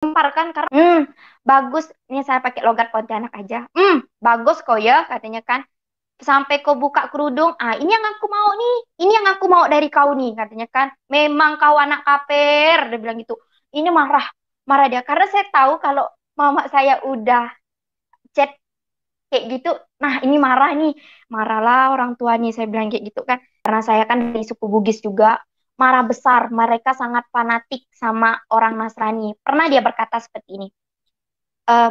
lempar kan karena bagus, ini saya pakai logat Pontianak aja. Bagus kok ya katanya kan. Sampai kau buka kerudung, ini yang aku mau nih, ini yang aku mau dari kau nih katanya kan. Memang kau anak kaper, dia bilang gitu. Ini marah, marah dia karena saya tahu kalau mama saya udah chat kayak gitu. Nah, ini marah nih. Marahlah orang tua nih, saya bilang kayak gitu kan. Karena saya kan dari suku Bugis juga, marah besar. Mereka sangat fanatik sama orang Nasrani. Pernah dia berkata seperti ini,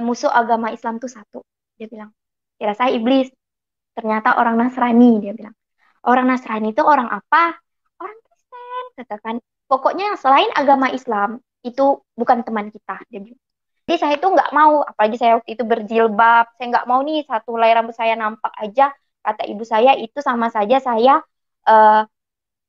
musuh agama Islam tuh satu. Dia bilang, kira saya iblis. Ternyata orang Nasrani, dia bilang. Orang Nasrani itu orang apa? Orang Kristen, katakan. Pokoknya selain agama Islam, itu bukan teman kita, dia bilang. Jadi saya itu nggak mau, apalagi saya waktu itu berjilbab, saya nggak mau nih satu helai rambut saya nampak aja, kata ibu saya itu sama saja saya eh,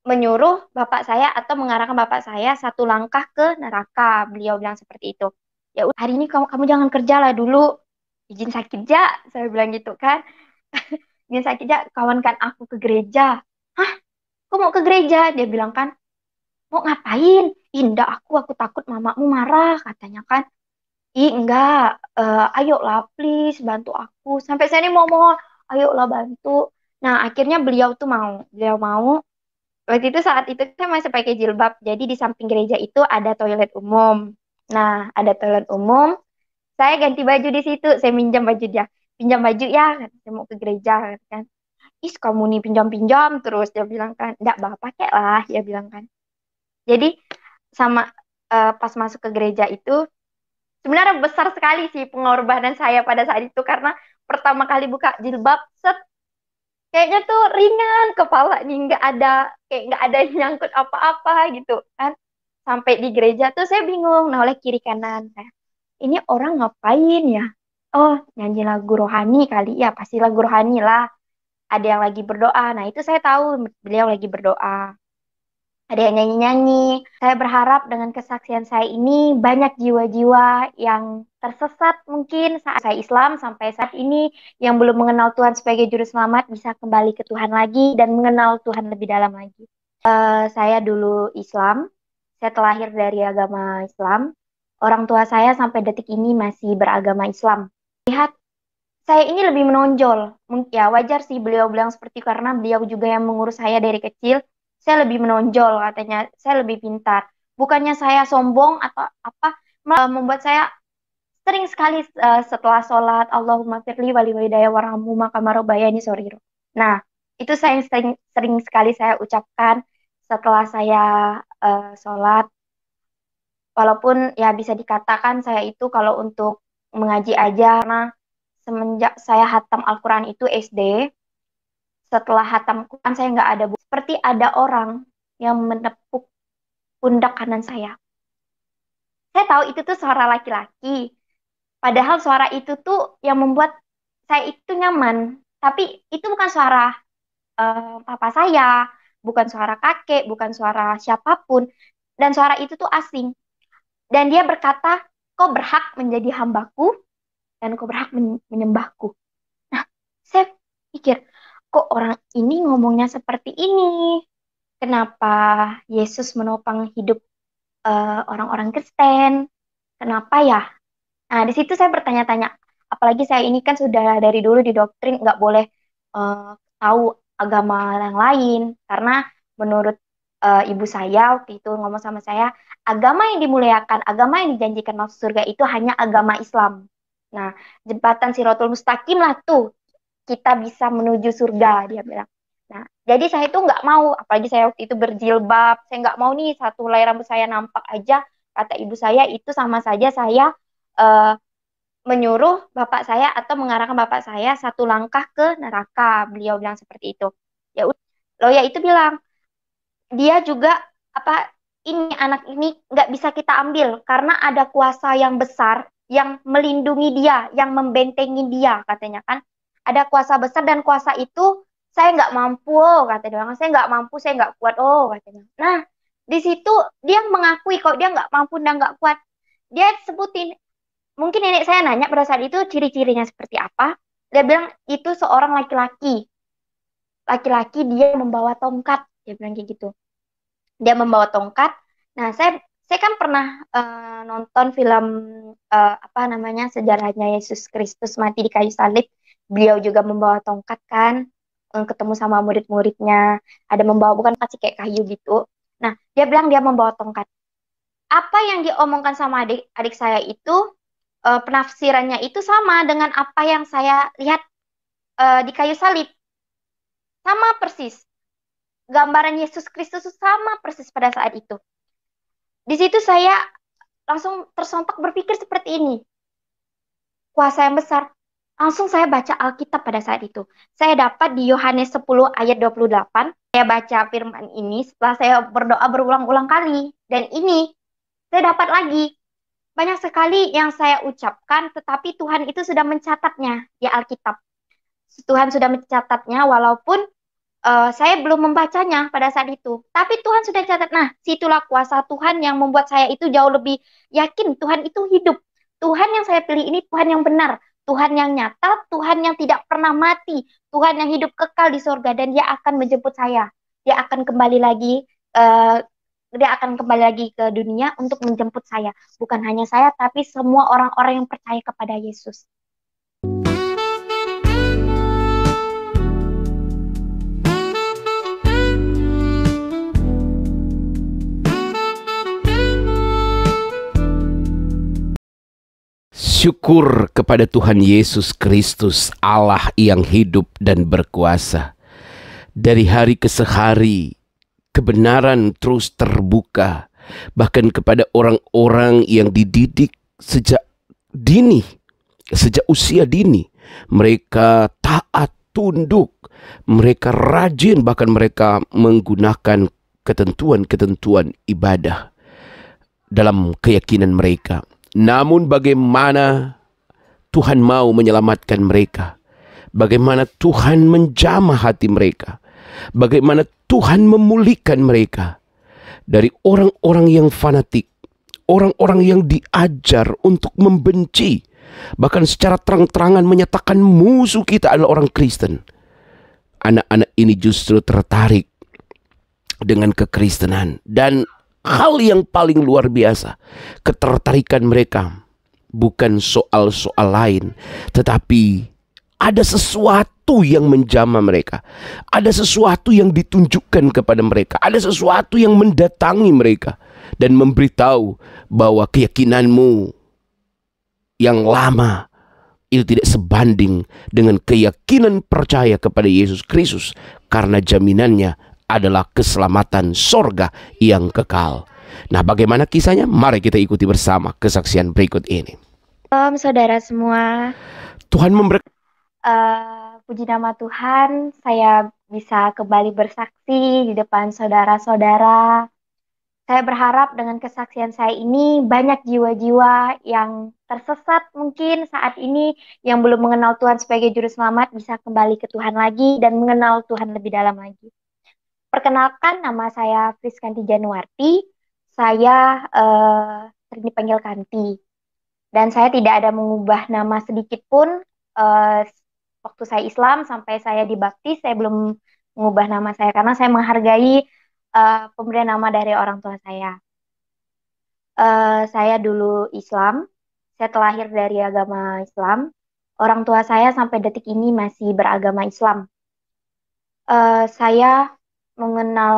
menyuruh bapak saya atau mengarahkan bapak saya satu langkah ke neraka. Beliau bilang seperti itu. Ya udah, hari ini kamu jangan kerja lah dulu, izin sakit ja, saya bilang gitu kan. Izin sakit ja, kawankan aku ke gereja. Hah, kok mau ke gereja? Dia bilang kan, mau ngapain? Indah aku takut mamamu marah katanya kan. Ih, enggak, ayolah please bantu aku. Sampai saya ini mau mohon, ayolah bantu. Nah, akhirnya beliau mau. Waktu itu saat itu saya masih pakai jilbab, jadi di samping gereja itu ada toilet umum. Nah, ada toilet umum, saya ganti baju di situ, saya minjam baju dia. Pinjam baju ya, kata, saya mau ke gereja kan. Ih, kamu nih pinjam-pinjam terus, dia bilang kan. Enggak, bapak pakai lah, dia bilang kan. Jadi sama pas masuk ke gereja itu, sebenarnya besar sekali sih pengorbanan saya pada saat itu karena pertama kali buka jilbab, set, kayaknya tuh ringan kepala nih, nggak ada yang nyangkut apa-apa gitu kan. Sampai di gereja tuh saya bingung, nah oleh kiri kanan saya, ini orang ngapain ya? Oh, nyanyi lagu rohani kali ya, pasti lagu rohani lah. Ada yang lagi berdoa, nah itu saya tahu beliau lagi berdoa. Ada yang nyanyi-nyanyi. Saya berharap dengan kesaksian saya ini banyak jiwa-jiwa yang tersesat mungkin saat saya Islam sampai saat ini yang belum mengenal Tuhan sebagai juru selamat bisa kembali ke Tuhan lagi dan mengenal Tuhan lebih dalam lagi. Saya dulu Islam, saya terlahir dari agama Islam. Orang tua saya sampai detik ini masih beragama Islam. Lihat, saya ini lebih menonjol. Ya wajar sih beliau bilang seperti karena beliau juga yang mengurus saya dari kecil. Saya lebih menonjol katanya, saya lebih pintar. Bukannya saya sombong atau apa, malah membuat saya sering sekali setelah sholat Allahumma firli wali walidayya warhamhu maka marobayani soriro. Nah, itu saya sering sekali saya ucapkan setelah saya sholat. Walaupun ya bisa dikatakan saya itu kalau untuk mengaji aja karena semenjak saya hatam Al-Quran itu SD, setelah hatam Quran saya nggak ada seperti ada orang yang menepuk pundak kanan saya. Saya tahu itu tuh suara laki-laki, padahal suara itu tuh yang membuat saya itu nyaman. Tapi itu bukan suara papa saya, bukan suara kakek, bukan suara siapapun, dan suara itu tuh asing. Dan dia berkata, kau berhak menjadi hambaku dan kau berhak menyembahku. Nah, saya pikir, kok orang ini ngomongnya seperti ini? Kenapa Yesus menopang hidup orang-orang Kristen? Kenapa ya? Nah, di situ saya bertanya-tanya. Apalagi saya ini kan sudah dari dulu didoktrin nggak boleh eh, tahu agama yang lain. Karena menurut ibu saya waktu itu ngomong sama saya, agama yang dimuliakan, agama yang dijanjikan masuk surga itu hanya agama Islam. Nah, jembatan Siratul Mustaqim lah tuh kita bisa menuju surga, dia bilang. Nah, jadi saya itu nggak mau, apalagi saya waktu itu berjilbab, saya nggak mau nih satu helai rambut saya nampak aja, kata ibu saya itu sama saja saya eh, menyuruh bapak saya atau mengarahkan bapak saya satu langkah ke neraka, beliau bilang seperti itu. Ya udah, Loya itu bilang, dia juga apa ini anak ini nggak bisa kita ambil karena ada kuasa yang besar yang melindungi dia, yang membentengi dia, katanya kan. Ada kuasa besar dan kuasa itu saya nggak mampu, oh, kata dia. Saya nggak mampu, saya nggak kuat, oh, katanya. Nah, di situ dia mengakui kalau dia nggak mampu dan nggak kuat. Dia sebutin, mungkin nenek saya nanya pada saat itu ciri-cirinya seperti apa. Dia bilang itu seorang laki-laki. Laki-laki dia membawa tongkat. Dia bilang kayak gitu. Dia membawa tongkat. Nah, saya Saya kan pernah nonton film apa namanya sejarahnya Yesus Kristus mati di kayu salib. Beliau juga membawa tongkat kan, ketemu sama murid-muridnya. Ada membawa bukan kasih kayak kayu gitu. Nah, dia bilang dia membawa tongkat. Apa yang diomongkan sama adik-adik saya itu penafsirannya itu sama dengan apa yang saya lihat di kayu salib. Sama persis. Gambaran Yesus Kristus itu sama persis pada saat itu. Di situ saya langsung tersontak berpikir seperti ini. Kuasa yang besar. Langsung saya baca Alkitab pada saat itu. Saya dapat di Yohanes 10 ayat 28. Saya baca firman ini setelah saya berdoa berulang-ulang kali. Dan ini saya dapat lagi. Banyak sekali yang saya ucapkan, tetapi Tuhan itu sudah mencatatnya di Alkitab. Tuhan sudah mencatatnya walaupun saya belum membacanya pada saat itu. Tapi Tuhan sudah catat. Nah, situlah kuasa Tuhan yang membuat saya itu jauh lebih yakin Tuhan itu hidup. Tuhan yang saya pilih ini Tuhan yang benar. Tuhan yang nyata, Tuhan yang tidak pernah mati. Tuhan yang hidup kekal di surga dan dia akan menjemput saya. Dia akan kembali lagi eh, dia akan kembali lagi ke dunia untuk menjemput saya. Bukan hanya saya, tapi semua orang-orang yang percaya kepada Yesus. Syukur kepada Tuhan Yesus Kristus, Allah yang hidup dan berkuasa. Dari hari ke hari, kebenaran terus terbuka, bahkan kepada orang-orang yang dididik sejak dini, sejak usia dini. Mereka taat, tunduk, mereka rajin, bahkan mereka menggunakan ketentuan-ketentuan ibadah dalam keyakinan mereka. Namun bagaimana Tuhan mau menyelamatkan mereka, bagaimana Tuhan menjamah hati mereka, bagaimana Tuhan memulihkan mereka dari orang-orang yang fanatik, orang-orang yang diajar untuk membenci, bahkan secara terang-terangan menyatakan musuh kita adalah orang Kristen. Anak-anak ini justru tertarik dengan kekristenan. Dan hal yang paling luar biasa, ketertarikan mereka bukan soal-soal lain, tetapi ada sesuatu yang menjamah mereka. Ada sesuatu yang ditunjukkan kepada mereka. Ada sesuatu yang mendatangi mereka dan memberitahu bahwa keyakinanmu yang lama itu tidak sebanding dengan keyakinan percaya kepada Yesus Kristus, karena jaminannya adalah keselamatan sorga yang kekal. Nah, bagaimana kisahnya? Mari kita ikuti bersama kesaksian berikut ini. Saudara semua, Tuhan memberkati. puji nama Tuhan, saya bisa kembali bersaksi di depan saudara-saudara. Saya berharap dengan kesaksian saya ini banyak jiwa-jiwa yang tersesat mungkin saat ini, yang belum mengenal Tuhan sebagai juru selamat, bisa kembali ke Tuhan lagi dan mengenal Tuhan lebih dalam lagi. Perkenalkan, nama saya Priskanti Januarti. Saya sering dipanggil Kanti. Dan saya tidak ada mengubah nama sedikit pun. Waktu saya Islam sampai saya dibaptis, saya belum mengubah nama saya karena saya menghargai pemberian nama dari orang tua saya. Saya dulu Islam. Saya terlahir dari agama Islam. Orang tua saya sampai detik ini masih beragama Islam. Saya mengenal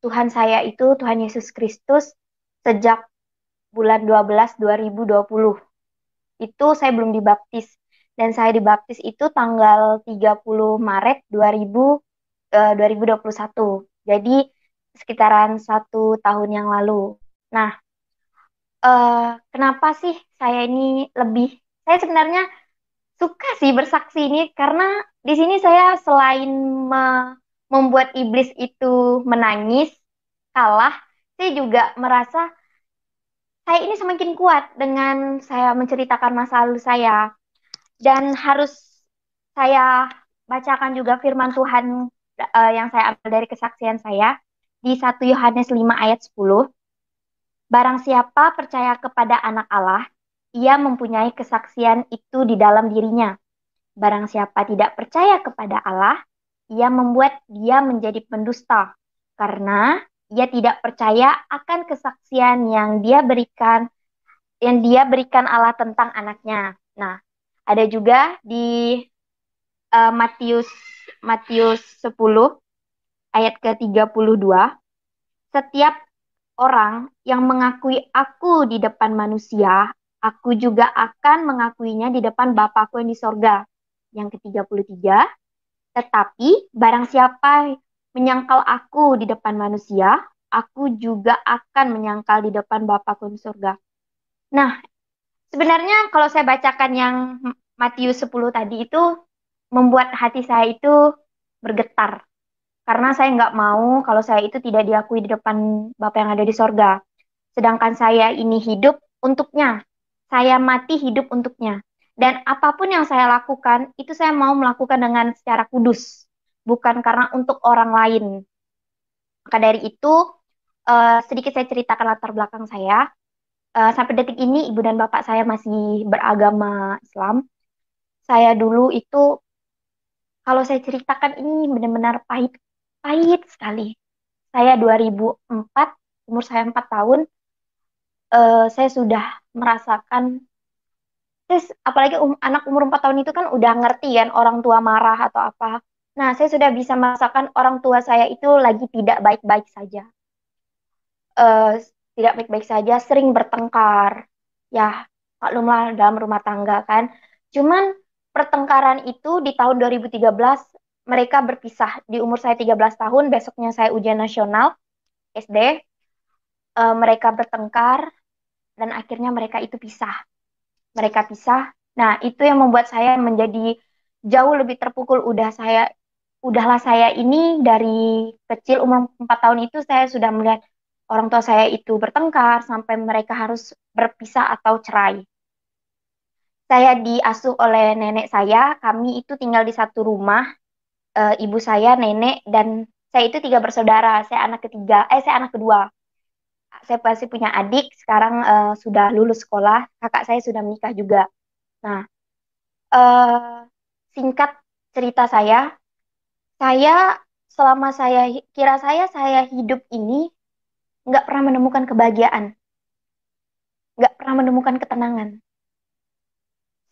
Tuhan saya itu, Tuhan Yesus Kristus, sejak bulan 12 2020. Itu saya belum dibaptis. Dan saya dibaptis itu tanggal 30 Maret 2021. Jadi sekitaran 1 tahun yang lalu. Nah, kenapa sih saya ini saya sebenarnya suka sih bersaksi ini, karena di sini saya selain membuat iblis itu menangis, kalah, saya juga merasa saya ini semakin kuat dengan saya menceritakan masa lalu saya. Dan harus saya bacakan juga firman Tuhan yang saya ambil dari kesaksian saya di 1 Yohanes 5 ayat 10. Barang siapa percaya kepada anak Allah, ia mempunyai kesaksian itu di dalam dirinya. Barang siapa tidak percaya kepada Allah, ia membuat dia menjadi pendusta, karena ia tidak percaya akan kesaksian yang dia berikan Allah tentang anaknya. Nah, ada juga di Matius Matius 10 ayat ke-32, setiap orang yang mengakui aku di depan manusia, aku juga akan mengakuinya di depan Bapakku yang di sorga. Yang ke-33, tetapi barang siapa menyangkal aku di depan manusia, aku juga akan menyangkal di depan Bapakku yang di sorga. Nah, sebenarnya kalau saya bacakan yang Matius 10 tadi itu membuat hati saya itu bergetar. Karena saya nggak mau kalau saya itu tidak diakui di depan Bapa yang ada di sorga. Sedangkan saya ini hidup untuknya. Saya mati hidup untuknya. Dan apapun yang saya lakukan, itu saya mau melakukan dengan secara kudus. Bukan karena untuk orang lain. Maka dari itu, sedikit saya ceritakan latar belakang saya. Sampai detik ini, ibu dan bapak saya masih beragama Islam. Saya dulu itu, kalau saya ceritakan ini benar-benar pahit. Pahit sekali. Saya 2004, umur saya 4 tahun, saya sudah merasakan, terus apalagi anak umur 4 tahun itu kan udah ngerti kan orang tua marah atau apa. Nah, saya sudah bisa merasakan orang tua saya itu lagi tidak baik-baik saja. Eh, Tidak baik-baik saja, sering bertengkar. Ya, maklumlah dalam rumah tangga kan. Cuman pertengkaran itu di tahun 2013 mereka berpisah. Di umur saya 13 tahun, besoknya saya ujian nasional SD. Mereka bertengkar dan akhirnya mereka itu pisah. Mereka pisah. Nah, itu yang membuat saya menjadi jauh lebih terpukul. Udahlah saya ini dari kecil umur 4 tahun itu saya sudah melihat orang tua saya itu bertengkar sampai mereka harus berpisah atau cerai. Saya diasuh oleh nenek saya. Kami itu tinggal di satu rumah. Ibu saya, nenek, dan saya itu tiga bersaudara. Saya anak kedua. Saya masih punya adik, sekarang sudah lulus sekolah. Kakak saya sudah menikah juga. Nah, eh, singkat cerita saya selama saya hidup ini nggak pernah menemukan kebahagiaan, nggak pernah menemukan ketenangan.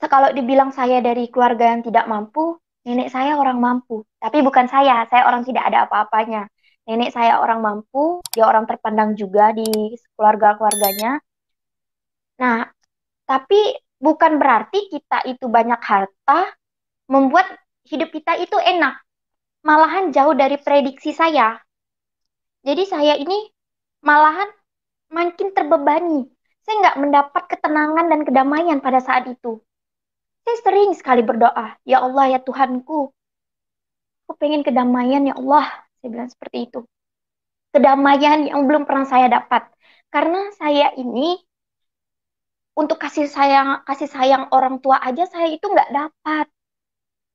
Kalau dibilang saya dari keluarga yang tidak mampu, nenek saya orang mampu. Tapi bukan saya orang tidak ada apa-apanya. Nenek saya orang mampu, dia orang terpandang juga di keluarga-keluarganya. Nah, tapi bukan berarti kita itu banyak harta membuat hidup kita itu enak. Malahan jauh dari prediksi saya. Jadi saya ini malahan makin terbebani. Saya nggak mendapat ketenangan dan kedamaian pada saat itu. Saya sering sekali berdoa, ya Allah ya Tuhanku, aku pengen kedamaian ya Allah. Saya bilang seperti itu. Kedamaian yang belum pernah saya dapat. Karena saya ini untuk kasih sayang orang tua aja saya itu nggak dapat.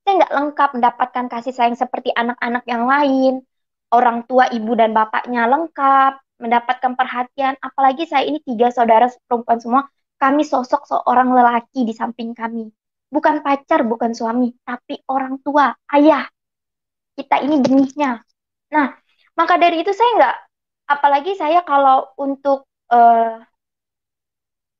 Saya nggak lengkap mendapatkan kasih sayang seperti anak-anak yang lain. Orang tua ibu dan bapaknya lengkap, mendapatkan perhatian. Apalagi saya ini tiga saudara perempuan semua. Kami sosok seorang lelaki di samping kami. Bukan pacar, bukan suami, tapi orang tua, ayah. Kita ini benihnya. Nah, maka dari itu saya nggak, apalagi saya kalau untuk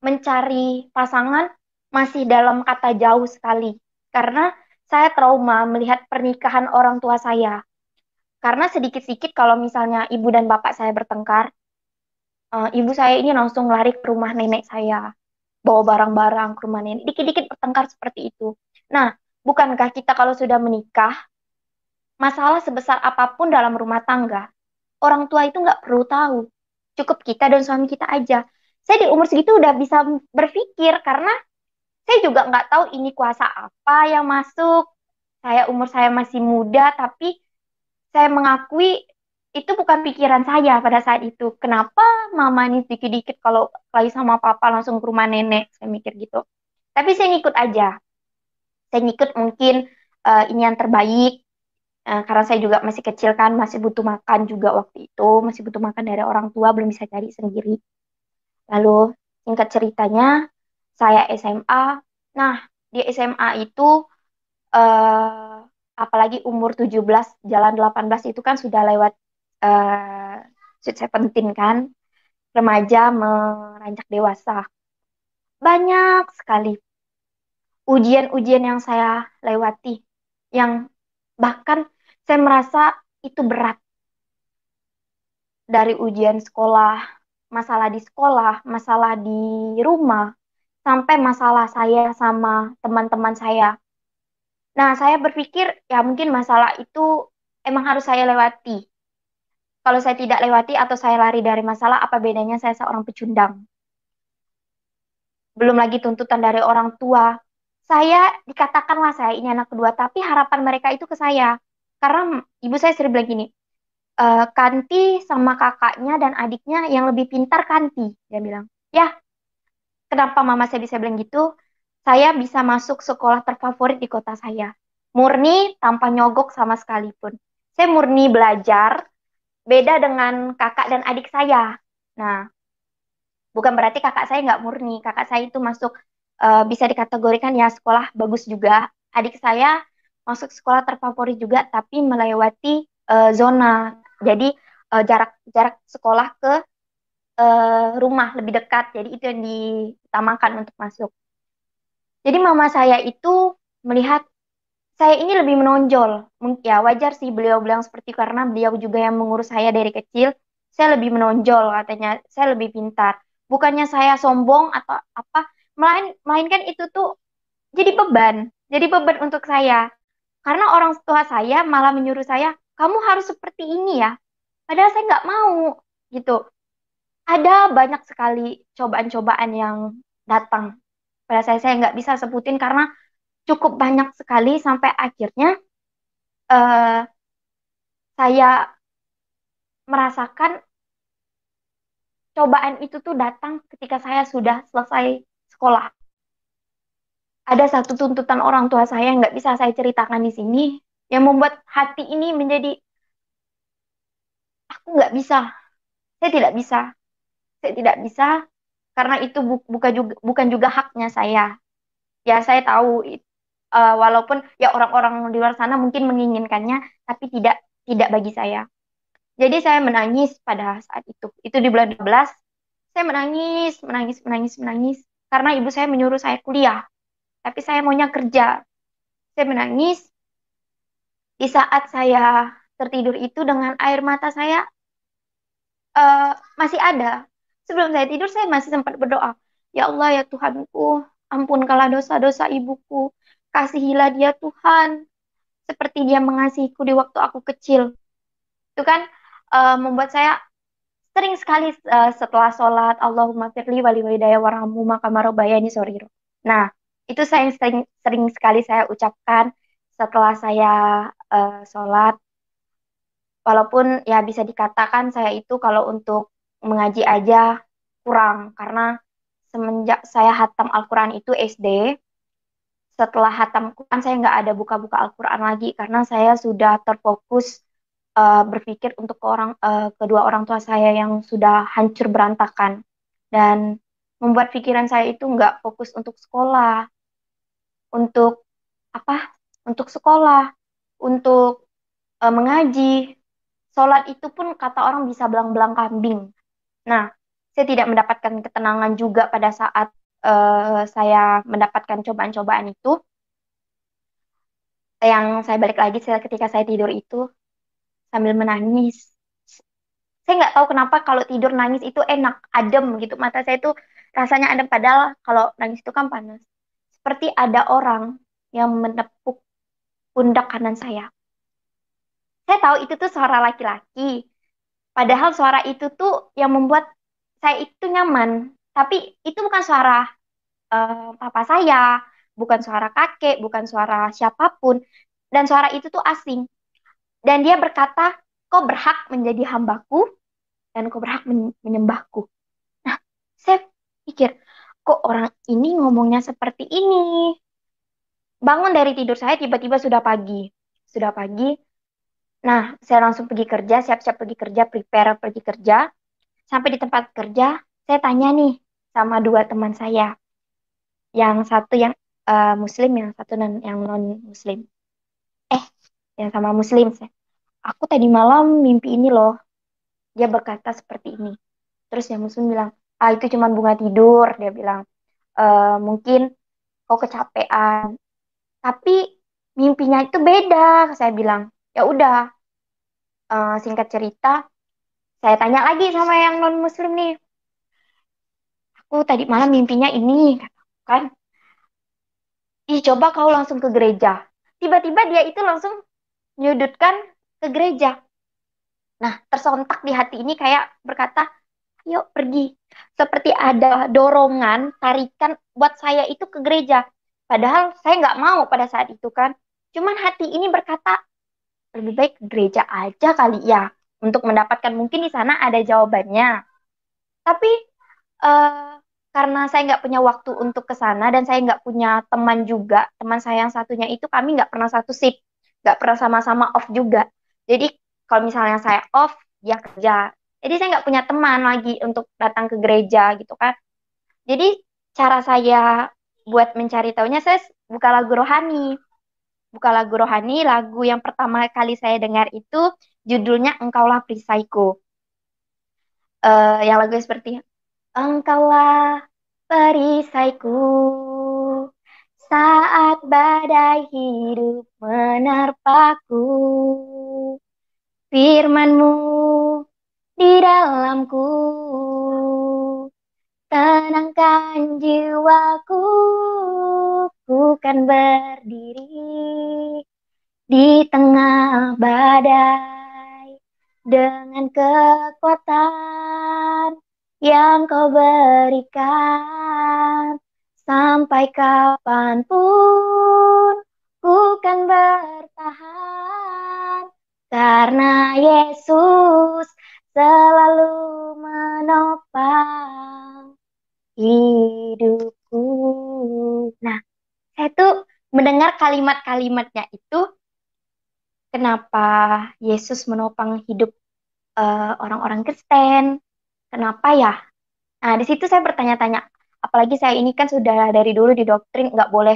mencari pasangan masih dalam kata jauh sekali. Karena saya trauma melihat pernikahan orang tua saya. Karena sedikit-sedikit kalau misalnya ibu dan bapak saya bertengkar, ibu saya ini langsung lari ke rumah nenek saya, bawa barang-barang ke rumah nenek. Dikit-dikit bertengkar seperti itu. Nah, bukankah kita kalau sudah menikah, masalah sebesar apapun dalam rumah tangga, orang tua itu nggak perlu tahu. Cukup kita dan suami kita aja. Saya di umur segitu udah bisa berpikir karena saya juga nggak tahu ini kuasa apa yang masuk. Umur saya masih muda, tapi saya mengakui itu bukan pikiran saya pada saat itu. Kenapa mama ini dikit-dikit kalau lagi sama papa langsung ke rumah nenek? Saya mikir gitu. Tapi saya ngikut aja. Saya ngikut mungkin ini yang terbaik. Karena saya juga masih kecil kan, masih butuh makan juga waktu itu. Masih butuh makan dari orang tua, belum bisa cari sendiri. Lalu singkat ceritanya, saya SMA. Nah, di SMA itu apalagi umur 17 jalan 18 itu kan sudah lewat, eh, Sweet 17 kan, remaja meranjak dewasa. Banyak sekali ujian-ujian yang saya lewati, yang bahkan saya merasa itu berat. Dari ujian sekolah, masalah di sekolah, masalah di rumah, sampai masalah saya sama teman-teman saya. Nah, saya berpikir ya mungkin masalah itu emang harus saya lewati. Kalau saya tidak lewati atau saya lari dari masalah, apa bedanya saya seorang pecundang? Belum lagi tuntutan dari orang tua. Saya dikatakanlah saya ini anak kedua, tapi harapan mereka itu ke saya. Karena ibu saya sering bilang gini, Kanti sama kakaknya dan adiknya yang lebih pintar Kanti. Dia bilang, ya kenapa mama saya bisa bilang gitu? Saya bisa masuk sekolah terfavorit di kota saya. Murni tanpa nyogok sama sekalipun. Saya murni belajar, beda dengan kakak dan adik saya. Nah, bukan berarti kakak saya nggak murni. Kakak saya itu masuk, bisa dikategorikan ya sekolah bagus juga. Adik saya masuk sekolah terfavorit juga, tapi melewati zona. Jadi jarak jarak sekolah ke rumah lebih dekat. Jadi itu yang diutamakan untuk masuk. Jadi mama saya itu melihat saya ini lebih menonjol. Ya wajar sih beliau bilang seperti itu, karena beliau juga yang mengurus saya dari kecil. Saya lebih menonjol katanya, saya lebih pintar. Bukannya saya sombong atau apa, melainkan itu tuh jadi beban untuk saya. Karena orang tua saya malah menyuruh saya, kamu harus seperti ini ya. Padahal saya nggak mau gitu. Ada banyak sekali cobaan-cobaan yang datang pada saya nggak bisa sebutin karena cukup banyak sekali sampai akhirnya eh, saya merasakan cobaan itu tuh datang ketika saya sudah selesai sekolah. Ada satu tuntutan orang tua saya yang nggak bisa saya ceritakan di sini, yang membuat hati ini menjadi, aku nggak bisa, saya tidak bisa, saya tidak bisa, karena itu bukan juga haknya saya. Ya saya tahu, walaupun ya orang-orang di luar sana mungkin menginginkannya, tapi tidak bagi saya. Jadi saya menangis pada saat itu. Itu di bulan 12. Saya menangis, menangis, menangis, menangis. Karena ibu saya menyuruh saya kuliah. Tapi saya maunya kerja. Saya menangis. Di saat saya tertidur itu dengan air mata saya eh, masih ada. Sebelum saya tidur saya masih sempat berdoa. Ya Allah ya Tuhanku, ampunkanlah dosa-dosa ibuku. Kasihilah dia Tuhan. Seperti dia mengasihiku di waktu aku kecil. Itu kan membuat saya sering sekali setelah sholat, Allahumma firli wali walidayya warhamhu maka marobayani soriro. Nah, itu saya sering sekali saya ucapkan setelah saya sholat. Walaupun ya bisa dikatakan saya itu kalau untuk mengaji aja kurang. Karena semenjak saya hatam Al-Quran itu SD, setelah hatam Quran saya nggak ada buka-buka Al-Quran lagi. Karena saya sudah terfokus berpikir untuk kedua orang tua saya yang sudah hancur berantakan dan membuat pikiran saya itu nggak fokus untuk sekolah, untuk apa? Untuk sekolah, untuk mengaji, sholat itu pun kata orang bisa belang-belang kambing. Nah, saya tidak mendapatkan ketenangan juga pada saat saya mendapatkan cobaan-cobaan itu. Yang saya balik lagi ketika saya tidur itu sambil menangis. Saya nggak tahu kenapa kalau tidur nangis itu enak, adem gitu. Mata saya itu rasanya adem, padahal kalau nangis itu kan panas. Seperti ada orang yang menepuk pundak kanan saya. Saya tahu itu tuh suara laki-laki. Padahal suara itu tuh yang membuat saya itu nyaman. Tapi itu bukan suara papa saya, bukan suara kakek, bukan suara siapapun. Dan suara itu tuh asing. Dan dia berkata, kau berhak menjadi hambaku dan kau berhak menyembahku. Nah, saya pikir, kok orang ini ngomongnya seperti ini? Bangun dari tidur saya tiba-tiba sudah pagi. Sudah pagi. Nah, saya langsung pergi kerja, siap-siap pergi kerja, prepare pergi kerja. Sampai di tempat kerja, saya tanya nih sama dua teman saya. Yang satu yang muslim, yang satu yang non-muslim. Eh, yang sama muslim. Aku tadi malam mimpi ini loh. Dia berkata seperti ini. Terus yang muslim bilang, ah itu cuma bunga tidur. Dia bilang, mungkin kau kecapean. Tapi mimpinya itu beda. Saya bilang, ya udah, singkat cerita, saya tanya lagi sama yang non muslim nih. Aku tadi malam mimpinya ini, kan? Ih, coba kau langsung ke gereja. Tiba-tiba dia itu langsung nyudutkan ke gereja. Nah, tersontak di hati ini kayak berkata, yuk pergi. Seperti ada dorongan, tarikan buat saya itu ke gereja. Padahal saya nggak mau pada saat itu kan. Cuman hati ini berkata, lebih baik ke gereja aja kali ya. Untuk mendapatkan mungkin di sana ada jawabannya. Tapi eh, karena saya nggak punya waktu untuk ke sana dan saya nggak punya teman juga, teman saya yang satunya itu kami nggak pernah satu shift, nggak pernah sama-sama off juga. Jadi kalau misalnya saya off, dia kerja. Jadi saya nggak punya teman lagi untuk datang ke gereja gitu kan. Jadi cara saya buat mencari taunya saya buka lagu rohani. Buka lagu rohani, lagu yang pertama kali saya dengar itu judulnya Engkaulah Perisaiku. Yang lagu seperti Engkaulah perisaiku saat badai hidup menerpaku. Firmanmu di dalamku tenangkan jiwaku. Ku kan berdiri di tengah badai dengan kekuatan yang kau berikan. Sampai kapanpun ku kan bertahan karena Yesus selalu menopang hidupku. Nah, saya tuh mendengar kalimat-kalimatnya itu, kenapa Yesus menopang hidup orang-orang Kristen? Kenapa ya? Nah, di situ saya bertanya-tanya. Apalagi saya ini kan sudah dari dulu didoktrin nggak boleh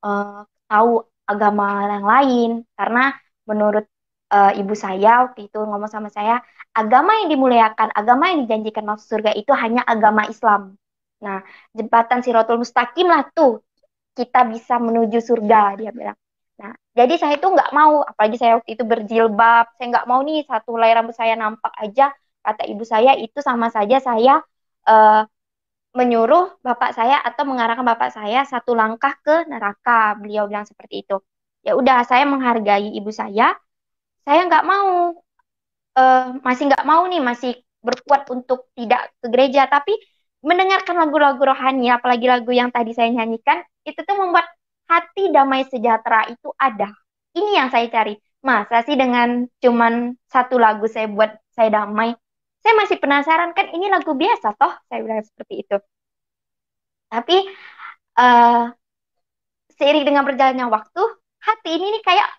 eh, tahu agama yang lain. Karena menurut ibu saya waktu itu ngomong sama saya, agama yang dimuliakan, agama yang dijanjikan masuk surga itu hanya agama Islam. Nah, jembatan Siratul Mustaqim lah tuh kita bisa menuju surga, dia bilang. Nah, jadi saya itu nggak mau, apalagi saya waktu itu berjilbab, saya nggak mau nih satu helai rambut saya nampak aja, kata ibu saya itu sama saja saya eh, menyuruh bapak saya atau mengarahkan bapak saya satu langkah ke neraka. Beliau bilang seperti itu. Ya udah, saya menghargai ibu saya nggak mau, masih nggak mau nih, masih berkuat untuk tidak ke gereja, tapi mendengarkan lagu-lagu rohani, apalagi lagu yang tadi saya nyanyikan, itu tuh membuat hati damai sejahtera itu ada. Ini yang saya cari. Masa sih dengan cuman satu lagu saya buat saya damai? Saya masih penasaran kan ini lagu biasa toh, saya bilang seperti itu. Tapi eh, seiring dengan berjalannya waktu, hati ini nih kayak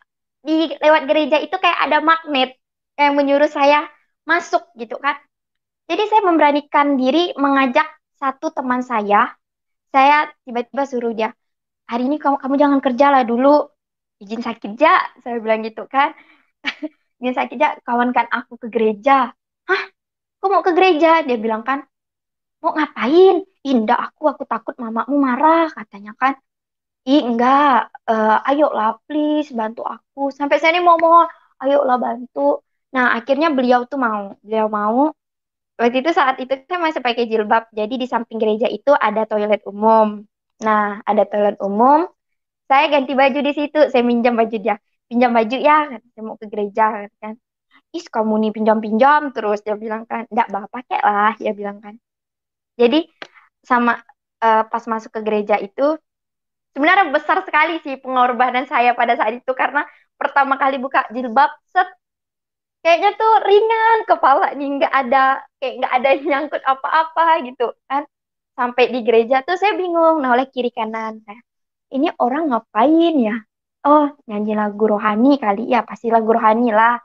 di lewat gereja itu kayak ada magnet yang menyuruh saya masuk gitu kan. Jadi saya memberanikan diri mengajak satu teman saya tiba-tiba suruh dia, hari ini kamu jangan kerja lah dulu, izin sakit ja, saya bilang gitu kan. Izin sakit ja, kawankan aku ke gereja. Hah, kok mau ke gereja? Dia bilang kan, mau ngapain? Indah aku takut mamamu marah, katanya kan. Ih, enggak, ayolah please bantu aku. Sampai saya ini mau mohon, ayolah bantu. Nah, akhirnya beliau mau. Waktu itu saat itu saya masih pakai jilbab, jadi di samping gereja itu ada toilet umum. Nah, ada toilet umum, saya ganti baju di situ, saya minjam baju dia. Pinjam baju ya, kata, saya mau ke gereja kan. Ih, kamu nih pinjam-pinjam terus, dia bilang kan. Enggak, bapak pakai lah, dia bilang kan. Jadi sama pas masuk ke gereja itu, sebenarnya besar sekali sih pengorbanan saya pada saat itu karena pertama kali buka jilbab, set, kayaknya tuh ringan kepala nih, nggak ada yang nyangkut apa-apa gitu kan. Sampai di gereja tuh saya bingung, nah oleh kiri kanan saya, ini orang ngapain ya? Oh, nyanyi lagu rohani kali ya, pasti lagu rohani lah.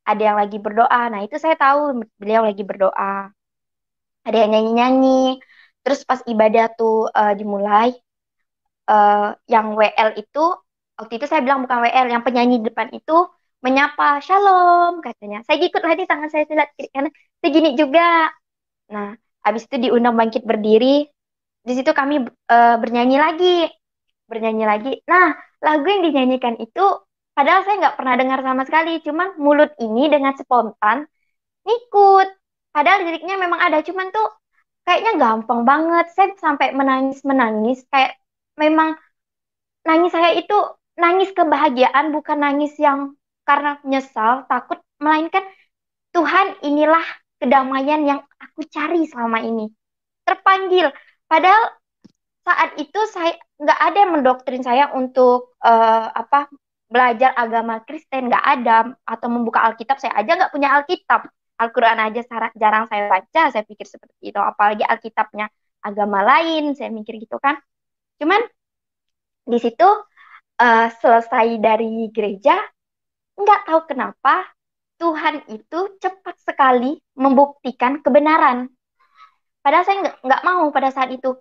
Ada yang lagi berdoa, nah itu saya tahu beliau lagi berdoa. Ada yang nyanyi-nyanyi. Terus pas ibadah tuh dimulai, yang WL itu, waktu itu saya bilang bukan WL, yang penyanyi di depan itu menyapa, "Shalom," katanya. Saya ikutlah di tangan saya silat kiri kanan, segini juga. Nah, habis itu diundang bangkit berdiri. Di situ kami bernyanyi lagi, bernyanyi lagi. Nah, lagu yang dinyanyikan itu, padahal saya nggak pernah dengar sama sekali. Cuman mulut ini dengan spontan ngikut. Padahal liriknya memang ada, cuman tuh kayaknya gampang banget. Saya sampai menangis-menangis. Kayak memang nangis saya itu nangis kebahagiaan, bukan nangis yang karena nyesal, takut, melainkan Tuhan, inilah kedamaian yang aku cari selama ini. Terpanggil. Padahal saat itu saya nggak ada yang mendoktrin saya untuk belajar agama Kristen, nggak ada, atau membuka Alkitab. Saya aja nggak punya Alkitab. Al-Quran aja jarang saya baca. Saya pikir seperti itu, apalagi Alkitabnya agama lain. Saya mikir gitu kan. Cuman di situ selesai dari gereja, nggak tahu kenapa Tuhan itu cepat sekali membuktikan kebenaran. Padahal saya nggak mau pada saat itu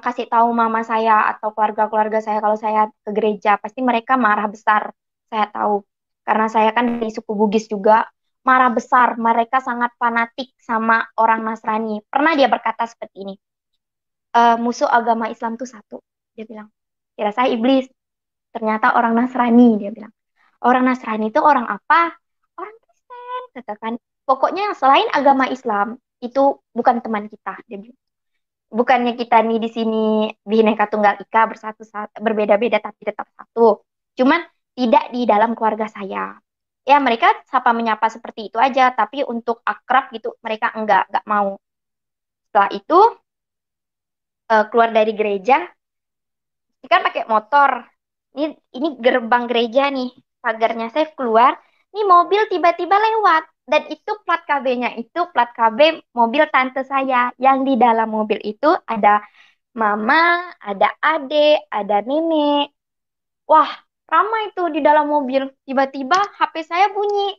kasih tahu mama saya atau keluarga-keluarga saya kalau saya ke gereja. Pasti mereka marah besar, saya tahu. Karena saya kan dari suku Bugis juga, marah besar. Mereka sangat fanatik sama orang Nasrani. Pernah dia berkata seperti ini, musuh agama Islam tuh satu. Dia bilang, kira saya iblis. Ternyata orang Nasrani, dia bilang. Orang Nasrani itu orang apa? Orang Kristen, katakan. Pokoknya selain agama Islam, itu bukan teman kita, dia bilang. Bukannya kita nih di sini Bhinneka Tunggal Ika bersatu, berbeda-beda tapi tetap satu. Cuman tidak di dalam keluarga saya. Ya mereka sapa menyapa seperti itu aja, tapi untuk akrab gitu mereka enggak mau. Setelah itu keluar dari gereja, ini kan pakai motor. Ini gerbang gereja nih, pagarnya saya keluar. Ini mobil tiba-tiba lewat. Dan itu plat KB-nya itu plat KB mobil tante saya. Yang di dalam mobil itu ada mama, ada adik, ada nenek. Wah, ramai tuh di dalam mobil. Tiba-tiba HP saya bunyi.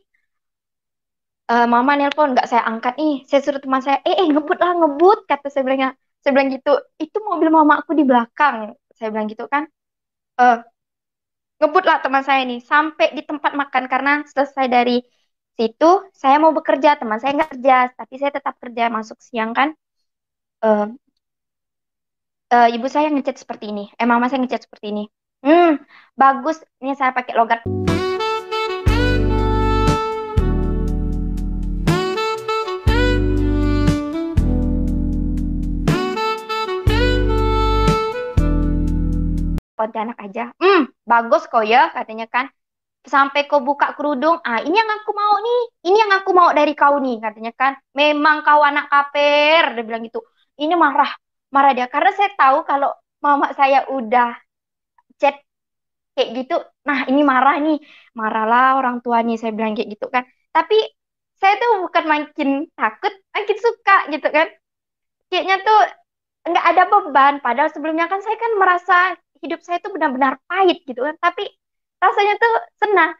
Mama nelpon, nggak saya angkat nih. Saya suruh teman saya, ngebut lah, ngebut. Kata saya bilangnya. Saya bilang gitu, itu mobil mama aku di belakang. Saya bilang gitu kan. Eh, ngebut lah teman saya ini. Sampai di tempat makan. Karena selesai dari situ, saya mau bekerja. Teman saya nggak kerja. Tapi saya tetap kerja, masuk siang kan. Eh, ibu saya ngechat seperti ini. Mama saya ngechat seperti ini. Bagus. Ini saya pakai logat Pontianak aja. Bagus kok ya, katanya kan. Sampai kau buka kerudung, ini yang aku mau nih. Ini yang aku mau dari kau nih, katanya kan. Memang kau anak kaper, dia bilang gitu. Ini marah, marah dia. Karena saya tahu kalau mama saya udah chat kayak gitu, nah ini marah nih. Marahlah orang tuanya, saya bilang kayak gitu kan. Tapi saya tuh bukan makin takut, makin suka gitu kan. Kayaknya tuh nggak ada beban. Padahal sebelumnya kan saya kan merasa hidup saya tuh benar-benar pahit gitu kan. Tapi rasanya tuh senang.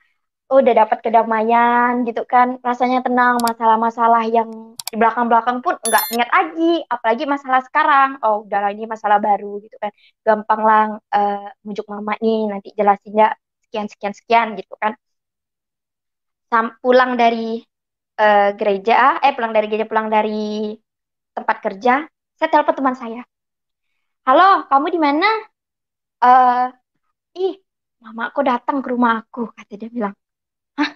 Oh, udah dapat kedamaian gitu kan. Rasanya tenang. Masalah-masalah yang di belakang-belakang pun nggak ingat lagi. Apalagi masalah sekarang. Oh, udah lagi masalah baru gitu kan. Gampang lah mujuk mama nih. Nanti jelasinnya sekian-sekian-sekian gitu kan. Pulang dari pulang dari tempat kerja. Saya telepon teman saya. Halo, kamu di mana? eh Ih, mama aku datang ke rumah aku, kata dia bilang. Hah,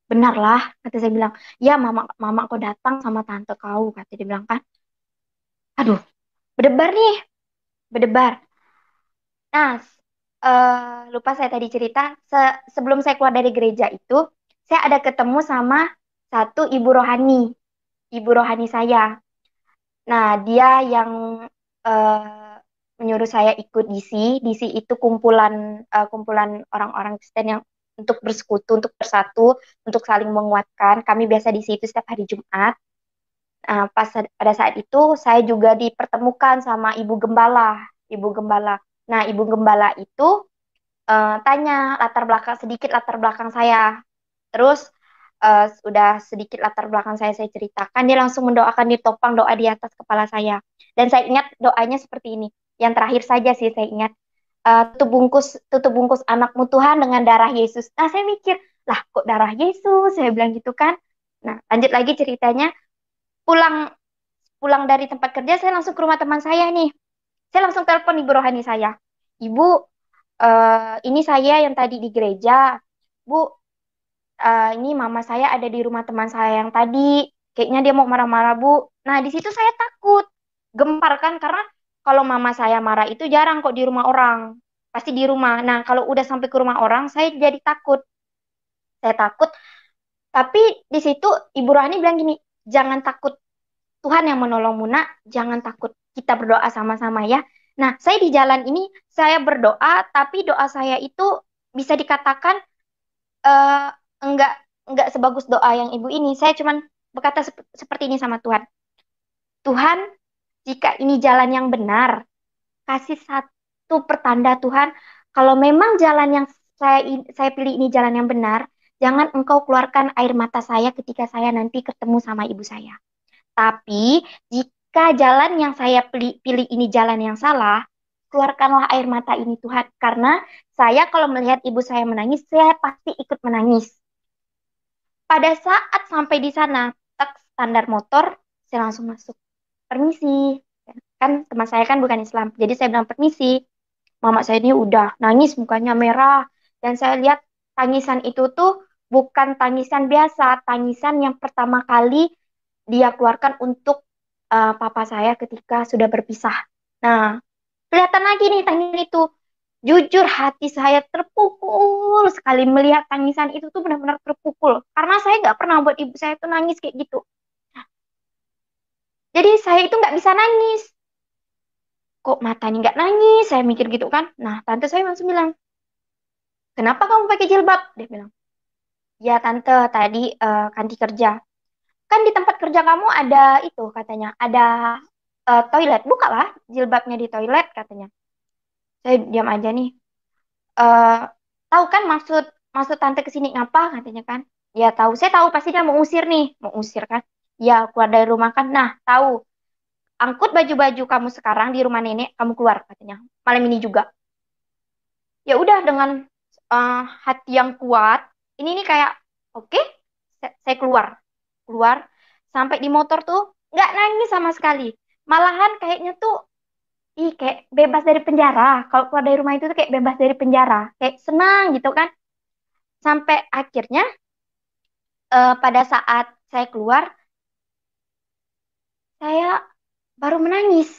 benar lah, kata saya bilang. Ya, mama aku datang sama tante kau, kata dia bilang kan. Aduh, berdebar nih, berdebar. Nah, lupa saya tadi cerita, sebelum saya keluar dari gereja itu, saya ada ketemu sama satu ibu rohani saya. Nah, dia yang eh, menyuruh saya ikut DC. DC itu kumpulan orang-orang Kristen yang untuk bersekutu, untuk bersatu, untuk saling menguatkan. Kami biasa di situ setiap hari Jumat. Nah, pada saat itu saya juga dipertemukan sama Ibu Gembala, Ibu Gembala. Nah, Ibu Gembala itu tanya sedikit latar belakang saya. Terus udah sedikit latar belakang saya ceritakan, dia langsung mendoakan, ditopang doa di atas kepala saya. Dan saya ingat doanya seperti ini. Yang terakhir saja sih saya ingat. Tutup bungkus anakmu Tuhan dengan darah Yesus. Nah, saya mikir, Lah kok darah Yesus? Saya bilang gitu kan. Nah, lanjut lagi ceritanya. Pulang pulang dari tempat kerja, saya langsung ke rumah teman saya nih. Saya langsung telepon ibu rohani saya. Ibu, ini saya yang tadi di gereja. Bu, ini mama saya ada di rumah teman saya yang tadi. Kayaknya dia mau marah-marah, Bu. Nah, di situ saya takut. Gempar kan, karena kalau mama saya marah itu jarang kok di rumah orang. Pasti di rumah. Nah, kalau udah sampai ke rumah orang, saya jadi takut. Saya takut. Tapi di situ Ibu Rohani bilang gini, jangan takut. Tuhan yang menolongmu, nak. Jangan takut. Kita berdoa sama-sama ya. Nah, saya di jalan ini, saya berdoa, tapi doa saya itu bisa dikatakan eh, enggak enggak sebagus doa yang ibu ini. Saya cuman berkata seperti ini sama Tuhan. Tuhan, jika ini jalan yang benar, kasih satu pertanda Tuhan. Kalau memang jalan yang saya pilih ini jalan yang benar, jangan engkau keluarkan air mata saya ketika saya nanti ketemu sama ibu saya. Tapi jika jalan yang saya pilih ini jalan yang salah, keluarkanlah air mata ini Tuhan. Karena saya kalau melihat ibu saya menangis, saya pasti ikut menangis. Pada saat sampai di sana, tak standar motor, saya langsung masuk. Permisi. Kan teman saya kan bukan Islam. Jadi saya bilang permisi. Mama saya ini udah nangis, mukanya merah. Dan saya lihat tangisan itu tuh bukan tangisan biasa. Tangisan yang pertama kali dia keluarkan untuk papa saya ketika sudah berpisah. Nah, kelihatan lagi nih tangisan itu. Jujur hati saya terpukul sekali melihat tangisan itu tuh benar-benar terpukul. Karena saya nggak pernah buat ibu saya tuh nangis kayak gitu. Jadi saya itu nggak bisa nangis. Kok matanya nggak nangis? Saya mikir gitu kan. Nah, tante saya langsung bilang, kenapa kamu pakai jilbab? Dia bilang, ya tante tadi ganti kerja. Kan di tempat kerja kamu ada itu katanya, ada toilet. Bukalah jilbabnya di toilet katanya. Saya diam aja nih. eh Tahu kan maksud maksud tante ke sini ngapa katanya kan? Ya tahu, saya tahu pasti dia mau usir nih, mau usir kan? Ya keluar dari rumah kan. Nah, tahu angkut baju-baju kamu sekarang di rumah nenek, kamu keluar katanya. Malam ini juga. Ya udah dengan hati yang kuat, ini nih kayak oke, saya keluar. Keluar sampai di motor tuh nggak nangis sama sekali. Malahan kayaknya tuh kayak bebas dari penjara. Kalau keluar dari rumah itu tuh kayak bebas dari penjara. Kayak senang gitu kan. Sampai akhirnya pada saat saya keluar, saya baru menangis.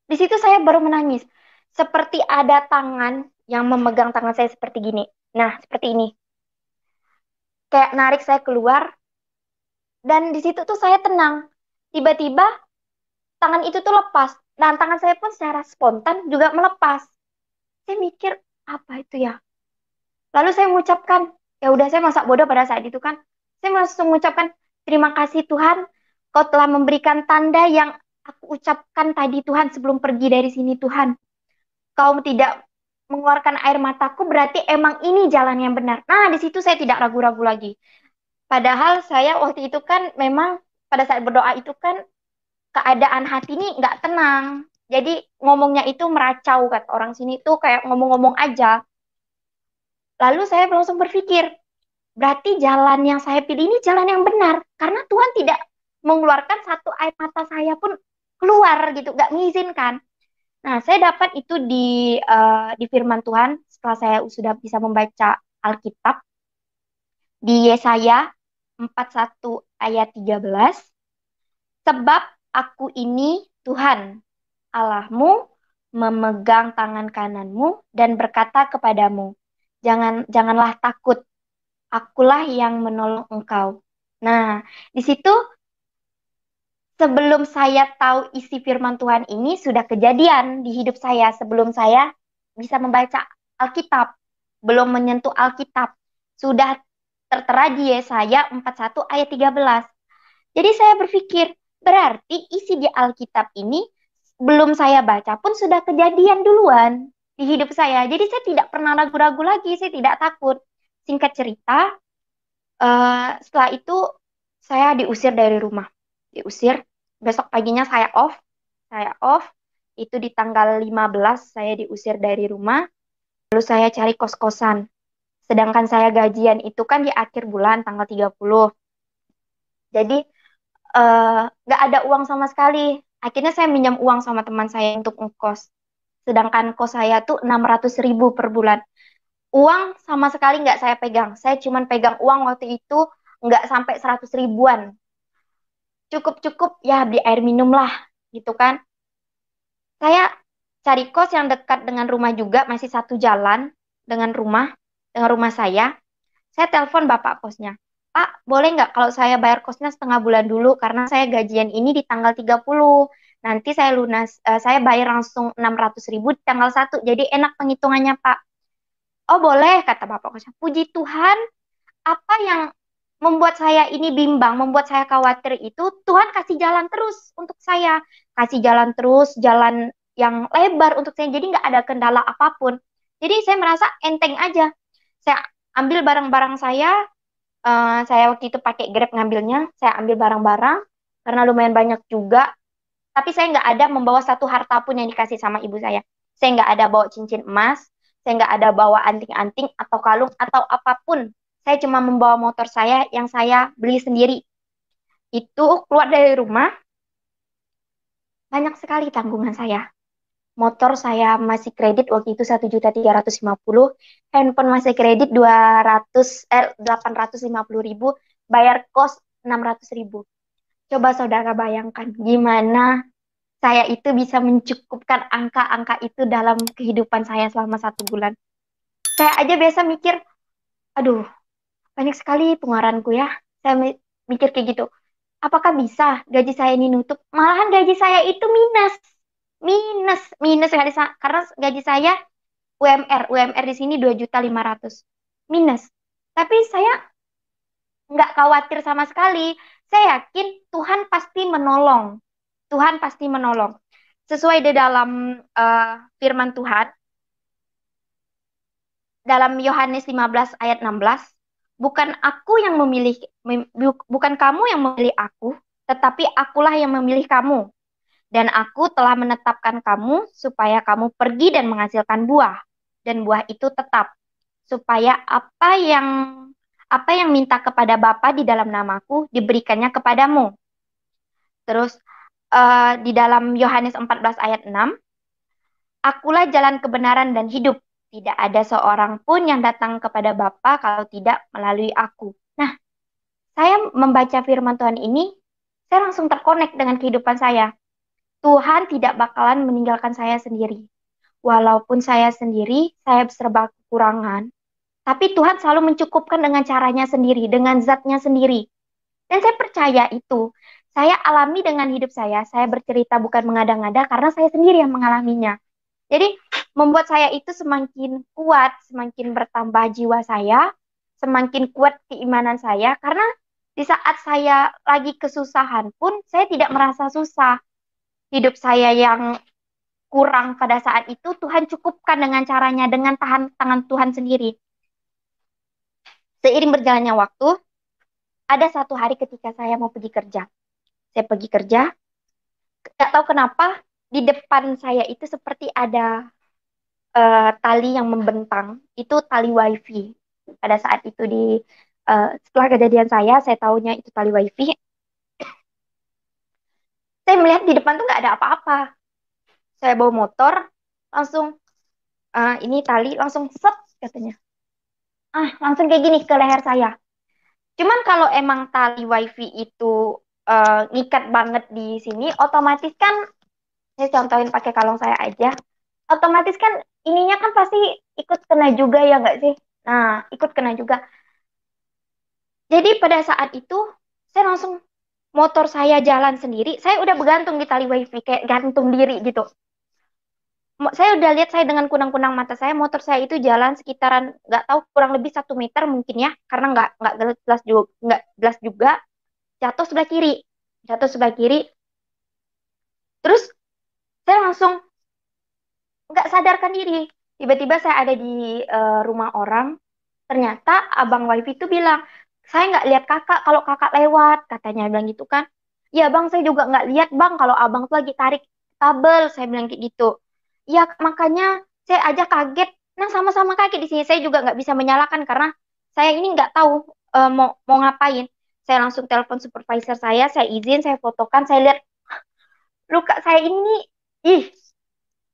Di situ saya baru menangis. Seperti ada tangan yang memegang tangan saya seperti gini. Nah, seperti ini. Kayak narik saya keluar. Dan di situ tuh saya tenang. Tiba-tiba tangan itu tuh lepas. Dan tangan saya pun secara spontan juga melepas. Saya mikir, apa itu ya? Lalu saya mengucapkan, ya udah saya masak bodoh pada saat itu kan. Saya langsung mengucapkan, terima kasih Tuhan, kau telah memberikan tanda yang aku ucapkan tadi Tuhan sebelum pergi dari sini Tuhan. Kau tidak mengeluarkan air mataku, berarti emang ini jalan yang benar. Nah, di situ saya tidak ragu-ragu lagi. Padahal saya waktu itu kan memang pada saat berdoa itu kan keadaan hati ini nggak tenang. Jadi ngomongnya itu meracau, kata orang sini tuh kayak ngomong-ngomong aja. Lalu saya langsung berpikir, berarti jalan yang saya pilih ini jalan yang benar. Karena Tuhan tidak mengeluarkan satu air mata saya pun keluar gitu, nggak mengizinkan. Nah, saya dapat itu di firman Tuhan setelah saya sudah bisa membaca Alkitab di Yesaya 41 ayat 13. Sebab aku ini Tuhan Allahmu memegang tangan kananmu dan berkata kepadamu, janganlah takut, akulah yang menolong engkau. Nah, di situ sebelum saya tahu isi firman Tuhan ini sudah kejadian di hidup saya sebelum saya bisa membaca Alkitab, belum menyentuh Alkitab. Sudah tertera di Yesaya 41 ayat 13. Jadi saya berpikir, berarti isi di Alkitab ini belum saya baca pun sudah kejadian duluan di hidup saya. Jadi saya tidak pernah ragu-ragu lagi, saya tidak takut. Singkat cerita, setelah itu saya diusir dari rumah. Diusir, besok paginya saya off. Saya off, itu di tanggal 15 saya diusir dari rumah. Lalu saya cari kos-kosan. Sedangkan saya gajian itu kan di akhir bulan tanggal 30. Jadi nggak ada uang sama sekali. Akhirnya saya minjam uang sama teman saya untuk ngekos. Sedangkan kos saya tuh 600.000 per bulan. Uang sama sekali nggak saya pegang. Saya cuma pegang uang waktu itu nggak sampai 100 ribuan. Cukup-cukup ya beli air minum lah gitu kan. Saya cari kos yang dekat dengan rumah juga, masih satu jalan dengan rumah saya. Saya telepon bapak kosnya. Pak, boleh nggak kalau saya bayar kosnya setengah bulan dulu karena saya gajian ini di tanggal 30. Nanti saya bayar langsung 600.000 di tanggal 1. Jadi enak penghitungannya, Pak. Oh, boleh, kata bapak kosnya. Puji Tuhan, apa yang membuat saya ini bimbang, membuat saya khawatir itu Tuhan kasih jalan terus untuk saya. Kasih jalan terus, jalan yang lebar untuk saya. Jadi nggak ada kendala apapun. Jadi saya merasa enteng aja. Saya ambil barang-barang saya waktu itu pakai Grab ngambilnya. Saya ambil barang-barang karena lumayan banyak juga. Tapi saya nggak ada membawa satu harta pun yang dikasih sama ibu saya. Saya nggak ada bawa cincin emas, saya nggak ada bawa anting-anting atau kalung atau apapun. Saya cuma membawa motor saya yang saya beli sendiri. Itu keluar dari rumah, banyak sekali tanggungan saya. Motor saya masih kredit waktu itu 1.350.000, handphone masih kredit 850.000, bayar kos 600.000. Coba saudara bayangkan gimana saya itu bisa mencukupkan angka-angka itu dalam kehidupan saya selama 1 bulan. Saya aja biasa mikir, aduh, banyak sekali pengeluaranku ya. Saya mikir kayak gitu. Apakah bisa gaji saya ini nutup? Malahan gaji saya itu minus. Minus karena gaji saya UMR di sini 2.500.000. Minus. Tapi saya nggak khawatir sama sekali. Saya yakin Tuhan pasti menolong. Tuhan pasti menolong. Sesuai di dalam firman Tuhan, dalam Yohanes 15 ayat 16, bukan aku yang bukan kamu yang memilih aku, tetapi akulah yang memilih kamu. Dan aku telah menetapkan kamu supaya kamu pergi dan menghasilkan buah. Dan buah itu tetap. Supaya apa yang minta kepada Bapa di dalam namaku diberikannya kepadamu. Terus di dalam Yohanes 14 ayat 6, akulah jalan kebenaran dan hidup. Tidak ada seorang pun yang datang kepada Bapa kalau tidak melalui aku. Nah, saya membaca firman Tuhan ini, saya langsung terkonek dengan kehidupan saya. Tuhan tidak bakalan meninggalkan saya sendiri. Walaupun saya sendiri, saya serba kekurangan. Tapi Tuhan selalu mencukupkan dengan caranya sendiri, dengan zatnya sendiri. Dan saya percaya itu. Saya alami dengan hidup saya bercerita bukan mengada-ngada karena saya sendiri yang mengalaminya. Jadi membuat saya itu semakin kuat, semakin bertambah jiwa saya, semakin kuat keimanan saya, karena di saat saya lagi kesusahan pun, saya tidak merasa susah. Hidup saya yang kurang pada saat itu, Tuhan cukupkan dengan caranya, dengan tangan Tuhan sendiri. Seiring berjalannya waktu, ada satu hari ketika saya mau pergi kerja. Saya pergi kerja, nggak tahu kenapa, di depan saya itu seperti ada tali yang membentang, itu tali wifi. Pada saat itu setelah kejadian saya tahunya itu tali wifi. Saya melihat di depan tuh nggak ada apa-apa. Saya bawa motor, langsung ini tali langsung set katanya. Langsung kayak gini ke leher saya. Cuman kalau emang tali wifi itu ngikat banget di sini, otomatis kan saya contohin pakai kalung saya aja. Otomatis kan ininya kan pasti ikut kena juga ya nggak sih? Nah, ikut kena juga. Jadi pada saat itu saya langsung motor saya jalan sendiri. Saya udah bergantung di tali wifi kayak gantung diri gitu. Saya udah lihat saya dengan kunang-kunang mata saya motor saya itu jalan sekitaran nggak tahu kurang lebih 1 meter mungkin ya karena nggak jelas juga jatuh sebelah kiri. Terus saya langsung nggak sadarkan diri. Tiba-tiba saya ada di rumah orang. Ternyata abang wifi itu bilang, saya nggak lihat kakak kalau kakak lewat, katanya bilang gitu kan. Ya bang, saya juga nggak lihat bang kalau abang tuh lagi tarik kabel, saya bilang kayak gitu. Ya makanya saya aja kaget, Nah, sama-sama kaget di sini. Saya juga nggak bisa menyalahkan karena saya ini nggak tahu mau mau ngapain. Saya langsung telepon supervisor saya izin, saya fotokan, saya lihat luka saya ini, ih,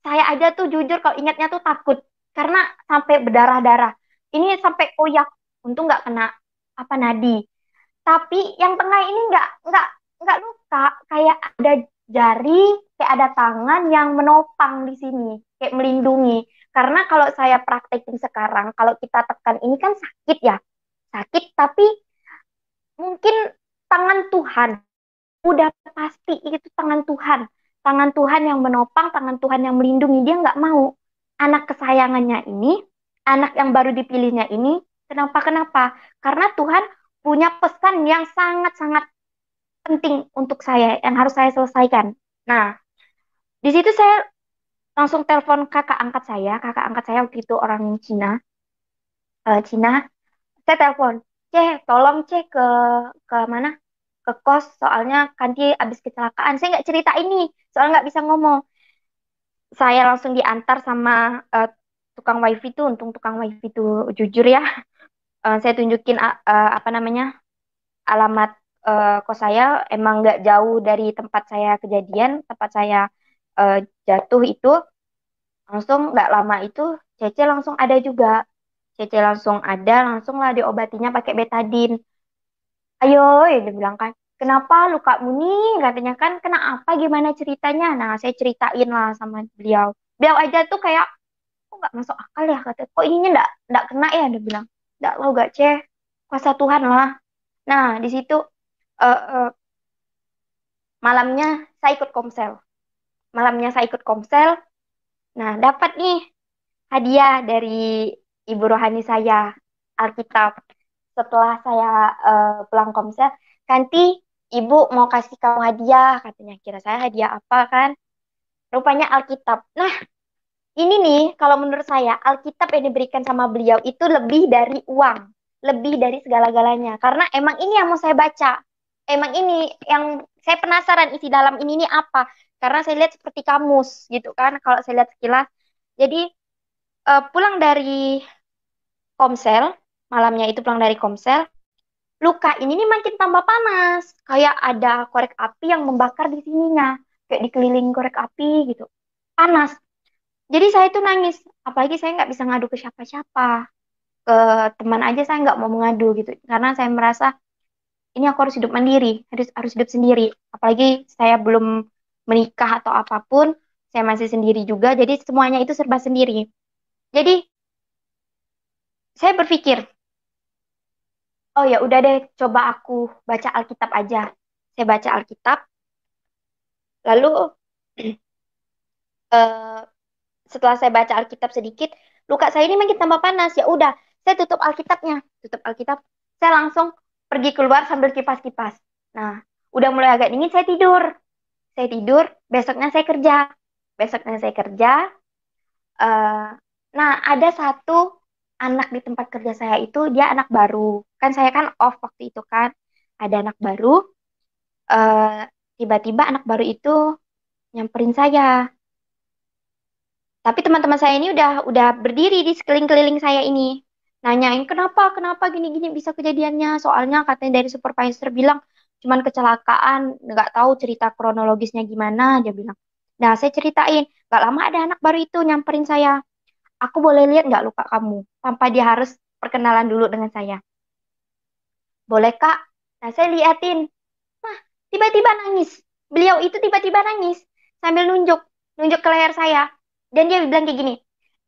saya aja tuh jujur kalau ingatnya tuh takut karena sampai berdarah-darah. Ini sampai koyak, untung nggak kena apa nadi. Tapi yang tengah ini nggak luka, kayak ada jari, kayak ada tangan yang menopang di sini, kayak melindungi. Karena kalau saya praktekin sekarang, kalau kita tekan ini kan sakit ya, sakit. Tapi mungkin tangan Tuhan, udah pasti itu tangan Tuhan yang menopang, tangan Tuhan yang melindungi. Dia nggak mau anak kesayangannya ini, anak yang baru dipilihnya ini, kenapa? Karena Tuhan punya pesan yang sangat-sangat penting untuk saya yang harus saya selesaikan. Nah, di situ saya langsung telepon kakak angkat saya. Kakak angkat saya waktu itu orang Cina. Cina. Saya telepon, tolong ke mana? Ke kos. Soalnya Kanti habis kecelakaan. Saya nggak cerita ini, soalnya nggak bisa ngomong. Saya langsung diantar sama tukang wifi tuh. Untung tukang wifi tuh jujur ya. Saya tunjukin apa namanya alamat kos saya emang nggak jauh dari tempat saya kejadian, tempat saya eh, jatuh itu. Langsung nggak lama itu Cece langsung ada juga. Cece langsung ada, langsung lah diobatinya pakai betadin. Ayo, ya dia bilang kan, kenapa lukamu nih? Katanya kan, kena apa? Gimana ceritanya? Nah, saya ceritain lah sama beliau. Beliau aja tuh kayak, kok nggak masuk akal ya? Kata, kok ininya nggak kena ya? Dia bilang, nggak lo gak ceh, kuasa Tuhan lah. Nah, di situ eh, eh, malamnya saya ikut komsel. Malamnya saya ikut komsel. Nah, dapat nih hadiah dari ibu rohani saya, Alkitab. Setelah saya pulang komsel, Kanti, ibu mau kasih kamu hadiah, katanya. Kira saya hadiah apa kan? Rupanya Alkitab. Nah, ini nih, kalau menurut saya, Alkitab yang diberikan sama beliau itu lebih dari uang, lebih dari segala-galanya. Karena emang ini yang mau saya baca. Emang ini yang saya penasaran isi dalam ini nih apa. Karena saya lihat seperti kamus gitu kan, kalau saya lihat sekilas. Jadi pulang dari komsel, malamnya itu pulang dari komsel, luka ini nih makin tambah panas. Kayak ada korek api yang membakar di sininya. Kayak dikelilingi korek api gitu. Panas. Jadi saya tuh nangis. Apalagi saya nggak bisa ngadu ke siapa-siapa. Ke teman aja saya nggak mau mengadu gitu. Karena saya merasa ini aku harus hidup mandiri. Harus hidup sendiri. Apalagi saya belum menikah atau apapun. Saya masih sendiri juga. Jadi semuanya itu serba sendiri. Jadi saya berpikir, oh ya udah deh, coba aku baca Alkitab aja. Saya baca Alkitab, lalu eh, setelah saya baca Alkitab sedikit, luka saya ini makin tambah panas. Ya udah, saya tutup Alkitabnya, tutup Alkitab. Saya langsung pergi keluar sambil kipas-kipas. Nah, udah mulai agak dingin, saya tidur. Saya tidur, besoknya saya kerja. Besoknya saya kerja. eh, nah, ada satu anak di tempat kerja saya itu, dia anak baru. Kan saya kan off waktu itu kan. Ada anak baru, eh, tiba-tiba anak baru itu nyamperin saya. Tapi teman-teman saya ini udah berdiri di sekeliling-keliling saya ini. Nanyain kenapa gini-gini bisa kejadiannya. Soalnya katanya dari supervisor bilang cuman kecelakaan, nggak tahu cerita kronologisnya gimana, dia bilang. Nah, saya ceritain, nggak lama ada anak baru itu nyamperin saya. Aku boleh lihat nggak luka kamu? Tanpa dia harus perkenalan dulu dengan saya. Boleh, Kak? Nah, saya liatin. Nah, tiba-tiba nangis. Beliau itu tiba-tiba nangis sambil nunjuk ke leher saya. Dan dia bilang kayak gini,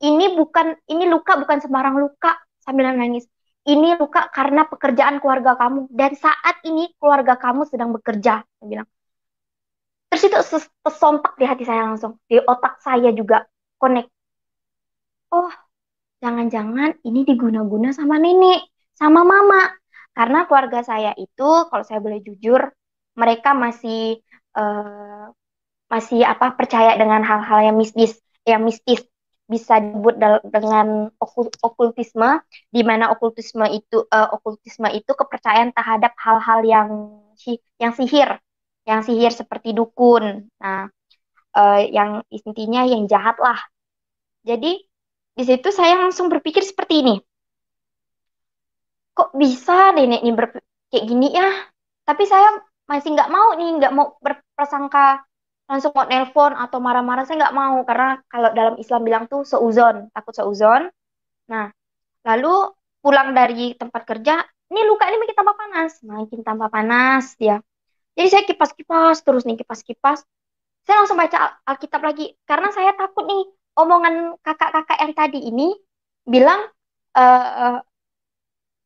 ini luka bukan sembarang luka, sambil nangis. Ini luka karena pekerjaan keluarga kamu. Dan saat ini keluarga kamu sedang bekerja, dia bilang. Terus itu sontak di hati saya langsung. Di otak saya juga connect. Oh, jangan-jangan ini diguna-guna sama nenek, sama mama. Karena keluarga saya itu, kalau saya boleh jujur, mereka eh, masih apa percaya dengan hal-hal yang mistis bisa disebut dengan okultisme, di mana okultisme itu kepercayaan terhadap hal-hal yang sihir seperti dukun. Nah, yang intinya yang jahat lah. Jadi Di situ saya langsung berpikir seperti ini. Kok bisa nenek ini kayak gini ya? Tapi saya masih nggak mau nih, nggak mau berprasangka langsung mau nelpon atau marah-marah. Saya nggak mau karena kalau dalam Islam bilang tuh seuzon, takut seuzon. Nah, lalu pulang dari tempat kerja, ini luka ini makin tambah panas dia. Jadi saya kipas-kipas terus nih kipas-kipas. Saya langsung baca Alkitab lagi karena saya takut nih omongan kakak-kakak yang tadi ini bilang eh,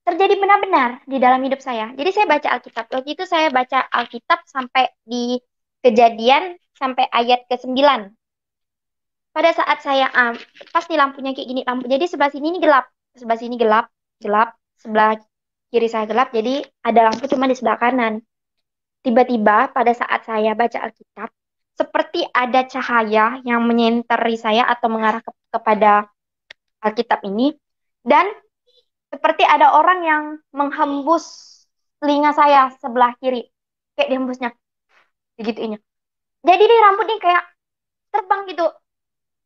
terjadi benar-benar di dalam hidup saya. Jadi saya baca Alkitab. Waktu itu saya baca Alkitab sampai di Kejadian sampai ayat ke-9. Pada saat saya pas nih lampunya kayak gini lampu. Jadi sebelah sini ini gelap, sebelah sini gelap, gelap, sebelah kiri saya gelap. Jadi ada lampu cuma di sebelah kanan. Tiba-tiba pada saat saya baca Alkitab, seperti ada cahaya yang menyenteri saya atau mengarah kepada Alkitab ini. Dan seperti ada orang yang menghembus telinga saya sebelah kiri. Kayak dihembusnya, digituinnya. Jadi di rambut nih kayak terbang gitu.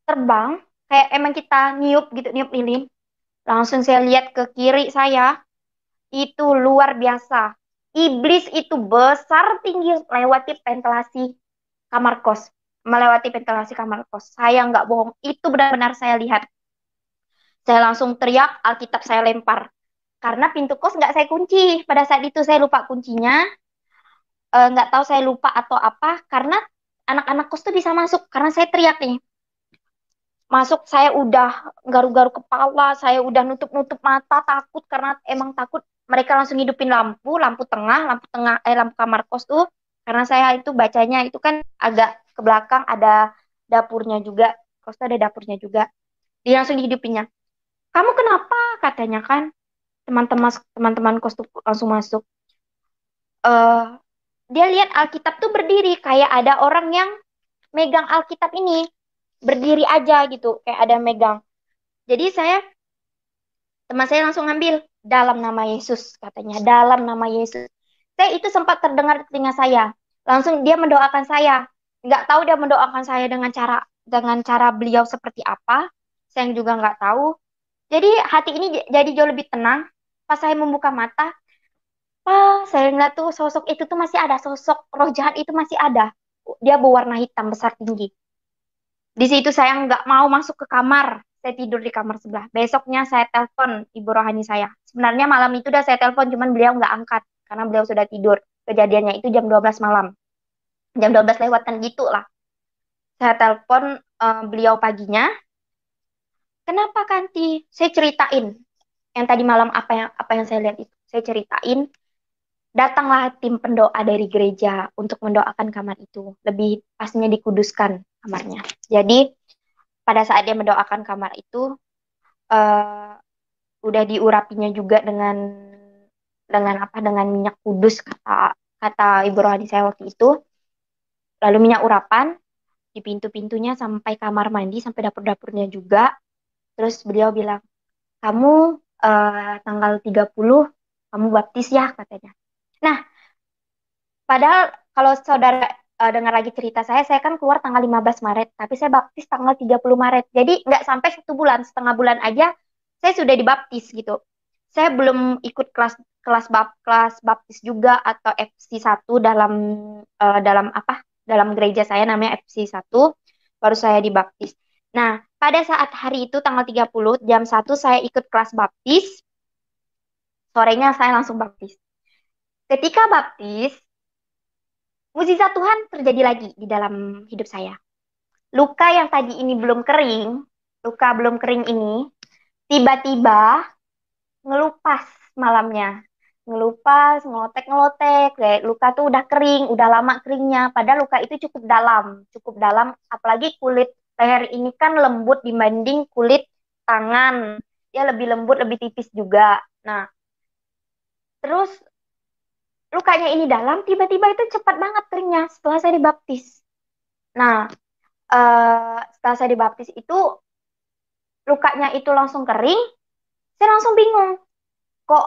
Terbang, kayak emang kita niup gitu, niup lilin. Langsung saya lihat ke kiri saya, itu luar biasa. Iblis itu besar tinggi lewati ventilasi kamar kos. Melewati ventilasi kamar kos. Saya nggak bohong, itu benar-benar saya lihat. Saya langsung teriak, Alkitab saya lempar. Karena pintu kos nggak saya kunci. Pada saat itu saya lupa kuncinya. Nggak tahu saya lupa atau apa. Karena anak-anak kos tuh bisa masuk. Karena saya teriak nih. Masuk saya udah garu-garu kepala. Saya udah nutup-nutup mata. Takut karena emang takut. Mereka langsung hidupin lampu. Lampu kamar kos tuh. Karena saya itu bacanya itu kan agak ke belakang. Ada dapurnya juga. Kos tuh ada dapurnya juga. Dia langsung dihidupinnya. Kamu kenapa? Katanya kan. Teman-teman kos tuh langsung masuk. eh Dia lihat Alkitab tuh berdiri kayak ada orang yang megang Alkitab ini berdiri aja gitu kayak ada megang. Jadi teman saya langsung ngambil dalam nama Yesus katanya dalam nama Yesus. Saya itu sempat terdengar di telinga saya. Langsung dia mendoakan saya. Nggak tahu dia mendoakan saya dengan cara beliau seperti apa. Saya juga nggak tahu. Jadi hati ini jadi jauh lebih tenang. Pas saya membuka mata, saya ngeliat tuh sosok itu tuh masih ada, sosok roh jahat itu masih ada. Dia berwarna hitam besar tinggi. Di situ saya nggak mau masuk ke kamar. Saya tidur di kamar sebelah. Besoknya saya telepon ibu rohani saya. Sebenarnya malam itu udah saya telepon, cuman beliau nggak angkat karena beliau sudah tidur. Kejadiannya itu jam 12 malam. Jam 12 lewatan gitu lah. Saya telepon beliau paginya. Kenapa Kanti? Saya ceritain yang tadi malam apa yang saya lihat itu. Saya ceritain. Datanglah tim pendoa dari gereja untuk mendoakan kamar itu. Lebih pastinya dikuduskan kamarnya. Jadi pada saat dia mendoakan kamar itu, eh, udah diurapinya juga dengan apa? Dengan minyak kudus kata kata ibu rohani saya waktu itu. Lalu minyak urapan di pintu-pintunya sampai kamar mandi sampai dapur-dapurnya juga. Terus beliau bilang, kamu tanggal 30 kamu baptis ya katanya. Nah, padahal kalau saudara dengar lagi cerita saya kan keluar tanggal 15 Maret, tapi saya baptis tanggal 30 Maret. Jadi nggak sampai 1 bulan, setengah bulan aja saya sudah dibaptis gitu. Saya belum ikut kelas baptis juga atau FC1 dalam apa? Dalam gereja saya namanya FC1, baru saya dibaptis. Nah, pada saat hari itu tanggal 30 jam 1 saya ikut kelas baptis, sorenya saya langsung baptis. Ketika baptis, mujizat Tuhan terjadi lagi di dalam hidup saya. Luka yang tadi ini belum kering, luka belum kering ini, tiba-tiba ngelupas malamnya. Ngelupas, ngelotek-ngelotek. Kayak luka tuh udah kering, udah lama keringnya. Padahal luka itu cukup dalam. Cukup dalam, apalagi kulit leher ini kan lembut dibanding kulit tangan. Dia lebih lembut, lebih tipis juga. Nah, terus lukanya ini dalam, tiba-tiba itu cepat banget keringnya setelah saya dibaptis. Nah, setelah saya dibaptis itu lukanya itu langsung kering, saya langsung bingung. Kok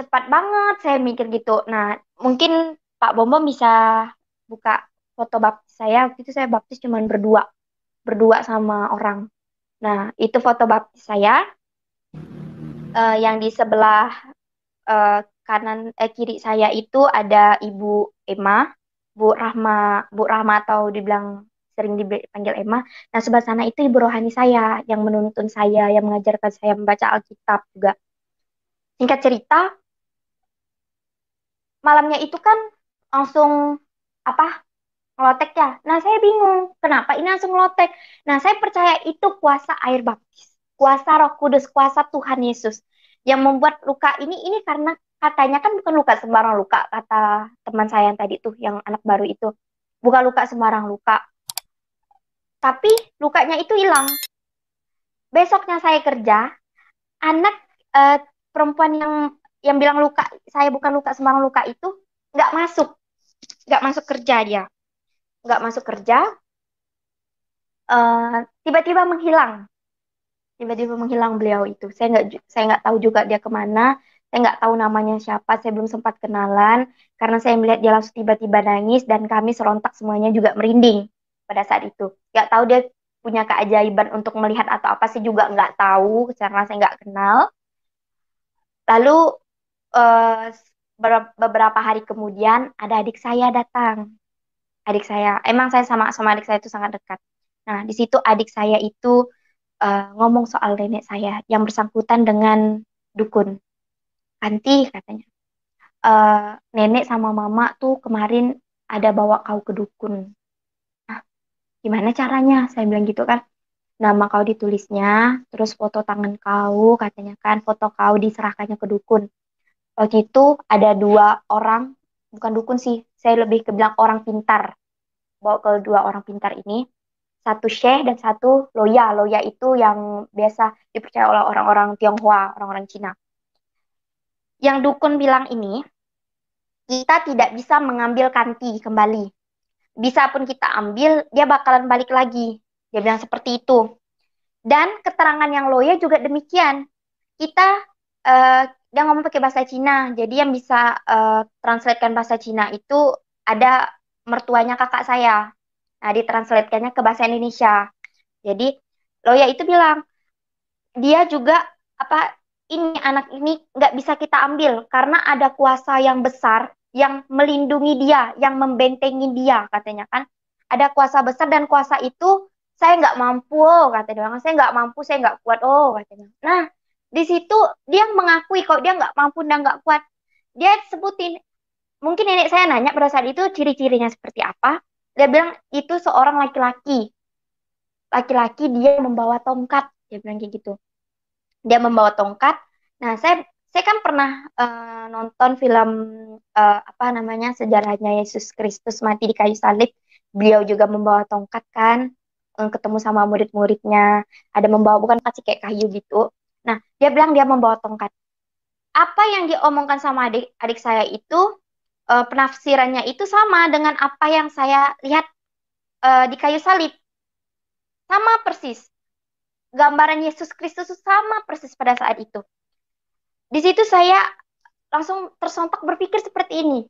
cepat banget saya mikir gitu. Nah, mungkin Pak Bombom bisa buka foto baptis saya. Waktu itu saya baptis cuma berdua, berdua sama orang. Nah, itu foto baptis saya. Yang di sebelah kiri saya itu ada Ibu Emma, Bu Rahma atau dibilang sering dipanggil Emma. Nah, sebelah sana itu ibu rohani saya yang menuntun saya, yang mengajarkan saya membaca Alkitab juga. Singkat cerita, malamnya itu kan langsung apa ngelotek ya. Nah, saya bingung kenapa ini langsung ngelotek. Nah, saya percaya itu kuasa air baptis, kuasa Roh Kudus, kuasa Tuhan Yesus yang membuat luka ini karena katanya kan bukan luka sembarang luka, kata teman saya yang tadi tuh yang anak baru itu. Bukan luka sembarang luka, tapi lukanya itu hilang. Besoknya saya kerja, anak eh, perempuan yang bilang luka saya bukan luka sembarang luka itu nggak masuk, nggak masuk kerja dia, nggak masuk kerja, tiba-tiba menghilang, tiba-tiba menghilang beliau itu. Saya nggak tahu juga dia kemana, saya nggak tahu namanya siapa, saya belum sempat kenalan karena saya melihat dia langsung tiba-tiba nangis dan kami serontak semuanya juga merinding pada saat itu. Nggak tahu dia punya keajaiban untuk melihat atau apa sih juga nggak tahu karena saya nggak kenal. Lalu beberapa hari kemudian ada adik saya datang. Adik saya, emang saya sama sama adik saya itu sangat dekat. Nah, di situ adik saya itu ngomong soal nenek saya yang bersangkutan dengan dukun. Anti katanya, "Eh, nenek sama mama tuh kemarin ada bawa kau ke dukun. Nah, gimana caranya?" Saya bilang gitu kan. Nama kau ditulisnya, terus foto tangan kau, katanya kan, foto kau diserahkannya ke dukun. Waktu itu ada dua orang, bukan dukun sih, saya lebih ke bilang orang pintar. Bawa ke dua orang pintar ini, satu Syekh dan satu Loya. Loya itu yang biasa dipercaya oleh orang-orang Tionghoa, orang-orang Cina. Yang dukun bilang ini, kita tidak bisa mengambil kanti kembali. Bisa pun kita ambil, dia bakalan balik lagi. Dia bilang seperti itu. Dan keterangan yang Loya juga demikian. Kita, dia ngomong pakai bahasa Cina. Jadi yang bisa translatekan bahasa Cina itu ada mertuanya kakak saya. Nah, ditranslatekannya ke bahasa Indonesia. Jadi Loya itu bilang, dia juga apa ini anak ini nggak bisa kita ambil karena ada kuasa yang besar yang melindungi dia, yang membentengi dia katanya kan. Ada kuasa besar dan kuasa itu saya nggak mampu, oh, kata dia. Saya nggak mampu, saya nggak kuat, oh katanya. Nah, di situ dia mengakui kalau dia nggak mampu dan nggak kuat. Dia sebutin, mungkin nenek saya nanya pada saat itu ciri-cirinya seperti apa. Dia bilang itu seorang laki-laki. Laki-laki dia membawa tongkat. Dia bilang kayak gitu. Dia membawa tongkat. Nah, saya kan pernah nonton film apa namanya sejarahnya Yesus Kristus mati di kayu salib. Beliau juga membawa tongkat kan, ketemu sama murid-muridnya. Ada membawa bukan pasti kayak kayu gitu. Nah, dia bilang dia membawa tongkat. Apa yang diomongkan sama adik saya itu penafsirannya itu sama dengan apa yang saya lihat di kayu salib. Sama persis. Gambaran Yesus Kristus sama persis pada saat itu. Di situ saya langsung tersontak berpikir seperti ini.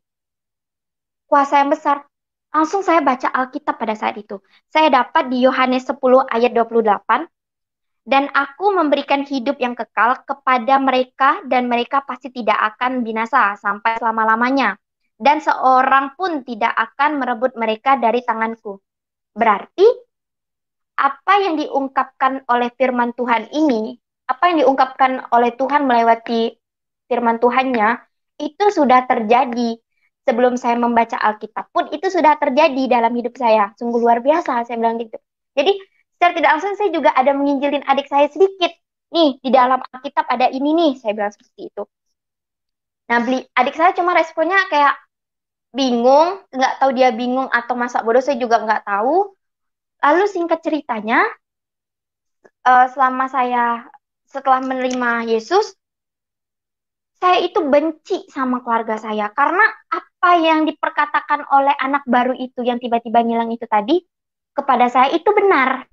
Kuasa yang besar. Langsung saya baca Alkitab pada saat itu. Saya dapat di Yohanes 10 ayat 28. Dan aku memberikan hidup yang kekal kepada mereka dan mereka pasti tidak akan binasa sampai selama-lamanya. Dan seorang pun tidak akan merebut mereka dari tanganku. Berarti apa yang diungkapkan oleh firman Tuhan ini, apa yang diungkapkan oleh Tuhan melewati firman Tuhannya, itu sudah terjadi sebelum saya membaca Alkitab pun itu sudah terjadi dalam hidup saya. Sungguh luar biasa, saya bilang gitu. Jadi secara tidak langsung saya juga ada menginjilin adik saya sedikit. Nih, di dalam Alkitab ada ini nih, saya bilang seperti itu. Nah, adik saya cuma responnya kayak bingung, nggak tahu dia bingung atau masa bodoh, saya juga nggak tahu. Lalu singkat ceritanya, selama saya setelah menerima Yesus, saya itu benci sama keluarga saya karena apa yang diperkatakan oleh anak baru itu yang tiba-tiba ngilang itu tadi kepada saya itu benar.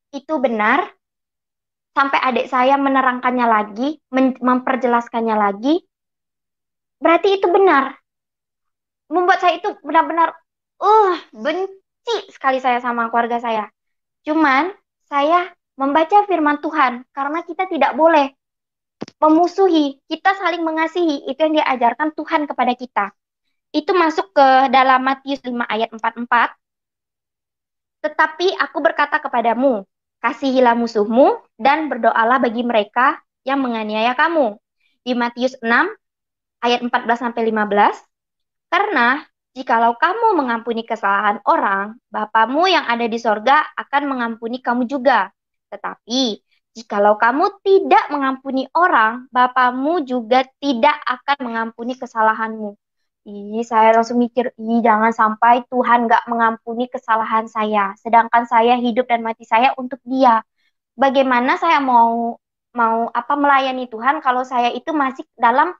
Itu benar sampai adik saya menerangkannya lagi, memperjelaskannya lagi. Berarti itu benar. Membuat saya itu benar-benar benci sekali saya sama keluarga saya. Cuman saya membaca firman Tuhan, karena kita tidak boleh memusuhi, kita saling mengasihi, itu yang diajarkan Tuhan kepada kita. Itu masuk ke dalam Matius 5 ayat 44. Tetapi aku berkata kepadamu, kasihilah musuhmu dan berdoalah bagi mereka yang menganiaya kamu. Di Matius 6 ayat 14 sampai 15, karena jikalau kamu mengampuni kesalahan orang, Bapamu yang ada di sorga akan mengampuni kamu juga. Tetapi jikalau kamu tidak mengampuni orang, Bapamu juga tidak akan mengampuni kesalahanmu. Saya langsung mikir, jangan sampai Tuhan gak mengampuni kesalahan saya. Sedangkan saya hidup dan mati saya untuk Dia. Bagaimana saya mau melayani Tuhan kalau saya itu masih dalam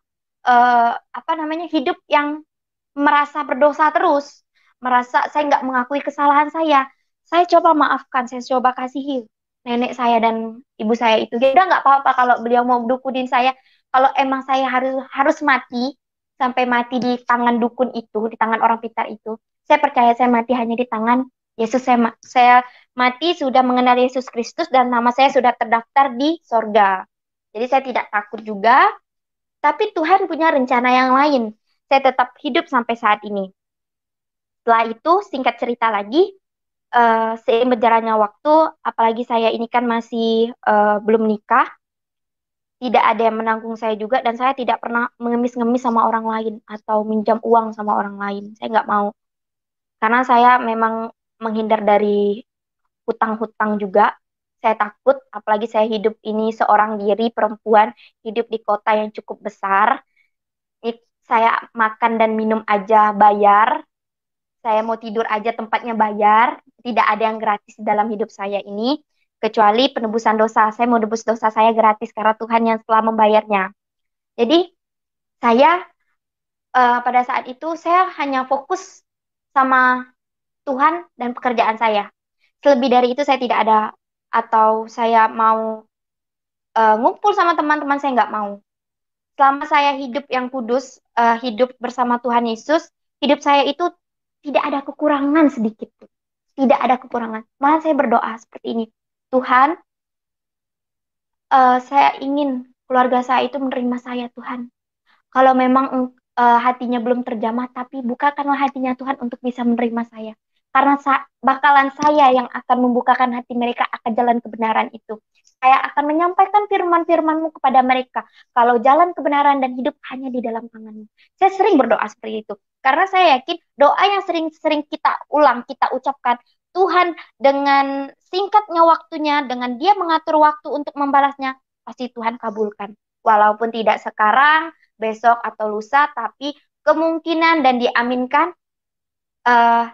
hidup yang merasa berdosa terus, merasa saya nggak mengakui kesalahan saya. Saya coba maafkan, saya coba kasihi nenek saya dan ibu saya itu. Ya udah nggak apa-apa kalau beliau mau dukunin saya. Kalau emang saya harus mati, sampai mati di tangan dukun itu, di tangan orang pintar itu, saya percaya saya mati hanya di tangan Yesus. Saya mati sudah mengenal Yesus Kristus dan nama saya sudah terdaftar di sorga. Jadi saya tidak takut juga, tapi Tuhan punya rencana yang lain. Saya tetap hidup sampai saat ini. Setelah itu, singkat cerita lagi, seiring berjalannya waktu, apalagi saya ini kan masih belum nikah, tidak ada yang menanggung saya juga, dan saya tidak pernah mengemis-ngemis sama orang lain, atau minjam uang sama orang lain. Saya nggak mau. Karena saya memang menghindar dari hutang-hutang juga. Saya takut, apalagi saya hidup ini seorang diri perempuan, hidup di kota yang cukup besar. Saya makan dan minum aja bayar, saya mau tidur aja tempatnya bayar, tidak ada yang gratis di dalam hidup saya ini, kecuali penebusan dosa. Saya mau nebus dosa saya gratis karena Tuhan yang telah membayarnya. Jadi saya pada saat itu saya hanya fokus sama Tuhan dan pekerjaan saya. Selebih dari itu saya tidak ada, atau saya mau ngumpul sama teman-teman, saya nggak mau. Selama saya hidup yang kudus, hidup bersama Tuhan Yesus, hidup saya itu tidak ada kekurangan sedikit pun. Tidak ada kekurangan. Malah saya berdoa seperti ini. Tuhan, saya ingin keluarga saya itu menerima saya, Tuhan. Kalau memang hatinya belum terjamah, tapi bukakanlah hatinya Tuhan untuk bisa menerima saya. Karena bakalan saya yang akan membukakan hati mereka akan jalan kebenaran itu. Saya akan menyampaikan firman-firman-Mu kepada mereka. Kalau jalan kebenaran dan hidup hanya di dalam tangan-Mu. Saya sering berdoa seperti itu. Karena saya yakin doa yang sering-sering kita ulang, kita ucapkan, Tuhan dengan singkatnya waktunya, dengan Dia mengatur waktu untuk membalasnya, pasti Tuhan kabulkan. Walaupun tidak sekarang, besok atau lusa, tapi kemungkinan dan diaminkan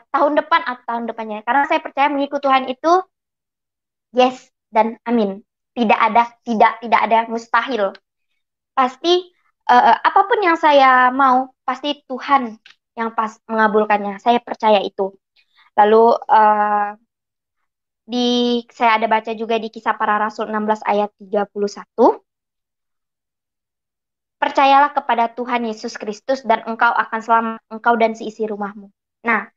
tahun depan atau tahun depannya. Karena saya percaya mengikut Tuhan itu yes dan amin. Tidak ada mustahil. Pasti apapun yang saya mau, pasti Tuhan yang pas mengabulkannya. Saya percaya itu. Lalu saya ada baca juga di Kisah Para Rasul 16 ayat 31. Percayalah kepada Tuhan Yesus Kristus dan engkau akan selamat, engkau dan seisi rumahmu. Nah,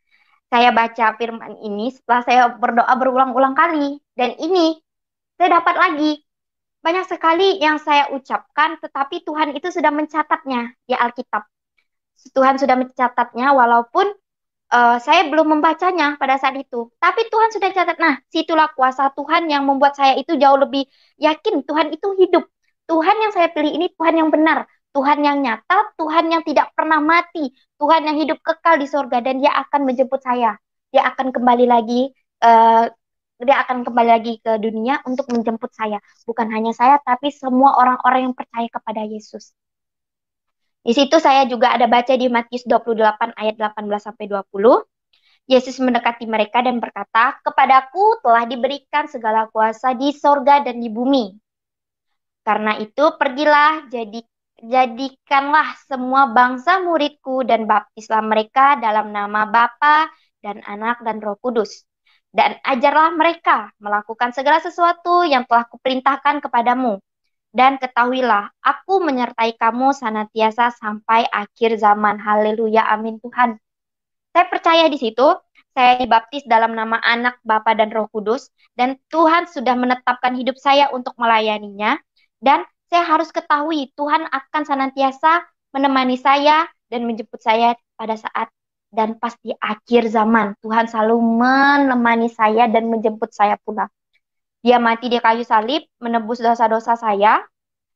saya baca firman ini setelah saya berdoa berulang-ulang kali. Dan ini saya dapat lagi. Banyak sekali yang saya ucapkan, tetapi Tuhan itu sudah mencatatnya di Alkitab. Tuhan sudah mencatatnya walaupun saya belum membacanya pada saat itu. Tapi Tuhan sudah catat. Nah, situlah kuasa Tuhan yang membuat saya itu jauh lebih yakin Tuhan itu hidup. Tuhan yang saya pilih ini Tuhan yang benar. Tuhan yang nyata, Tuhan yang tidak pernah mati. Tuhan yang hidup kekal di surga dan Dia akan menjemput saya. Dia akan kembali lagi ke dunia untuk menjemput saya. Bukan hanya saya, tapi semua orang-orang yang percaya kepada Yesus. Di situ saya juga ada baca di Matius 28 ayat 18 sampai 20. Yesus mendekati mereka dan berkata, "Kepadaku telah diberikan segala kuasa di sorga dan di bumi. Karena itu pergilah, jadikanlah semua bangsa muridku dan baptislah mereka dalam nama Bapa dan Anak dan Roh Kudus. Dan ajarlah mereka melakukan segala sesuatu yang telah kuperintahkan kepadamu. Dan ketahuilah, aku menyertai kamu senantiasa sampai akhir zaman." Haleluya, amin Tuhan. Saya percaya di situ, Saya dibaptis dalam nama Anak, Bapa, dan Roh Kudus, dan Tuhan sudah menetapkan hidup saya untuk melayaninya. Dan saya harus ketahui Tuhan akan senantiasa menemani saya dan menjemput saya pada saat dan pas di akhir zaman. Tuhan selalu menemani saya dan menjemput saya pula. Dia mati di kayu salib, menebus dosa-dosa saya.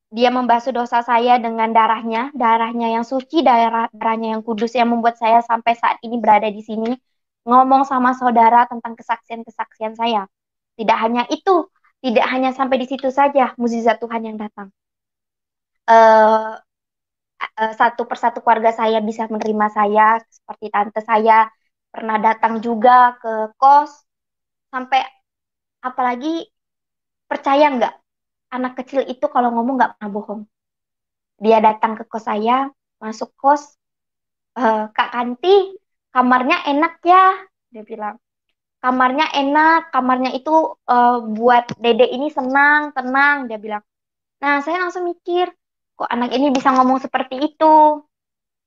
Dia membasuh dosa saya dengan darahnya, darahnya yang suci, darahnya yang kudus yang membuat saya sampai saat ini berada di sini ngomong sama saudara tentang kesaksian-kesaksian saya. Tidak hanya itu, tidak hanya sampai di situ saja mukjizat Tuhan yang datang. Eh, Satu persatu keluarga saya bisa menerima saya, seperti tante saya pernah datang juga ke kos, sampai apalagi percaya nggak, anak kecil itu kalau ngomong nggak pernah bohong. Dia datang ke kos saya, masuk kos, Kak Kanti, kamarnya enak ya, dia bilang. Kamarnya enak, kamarnya itu buat Dede ini senang, tenang, dia bilang. Nah, saya langsung mikir, kok anak ini bisa ngomong seperti itu?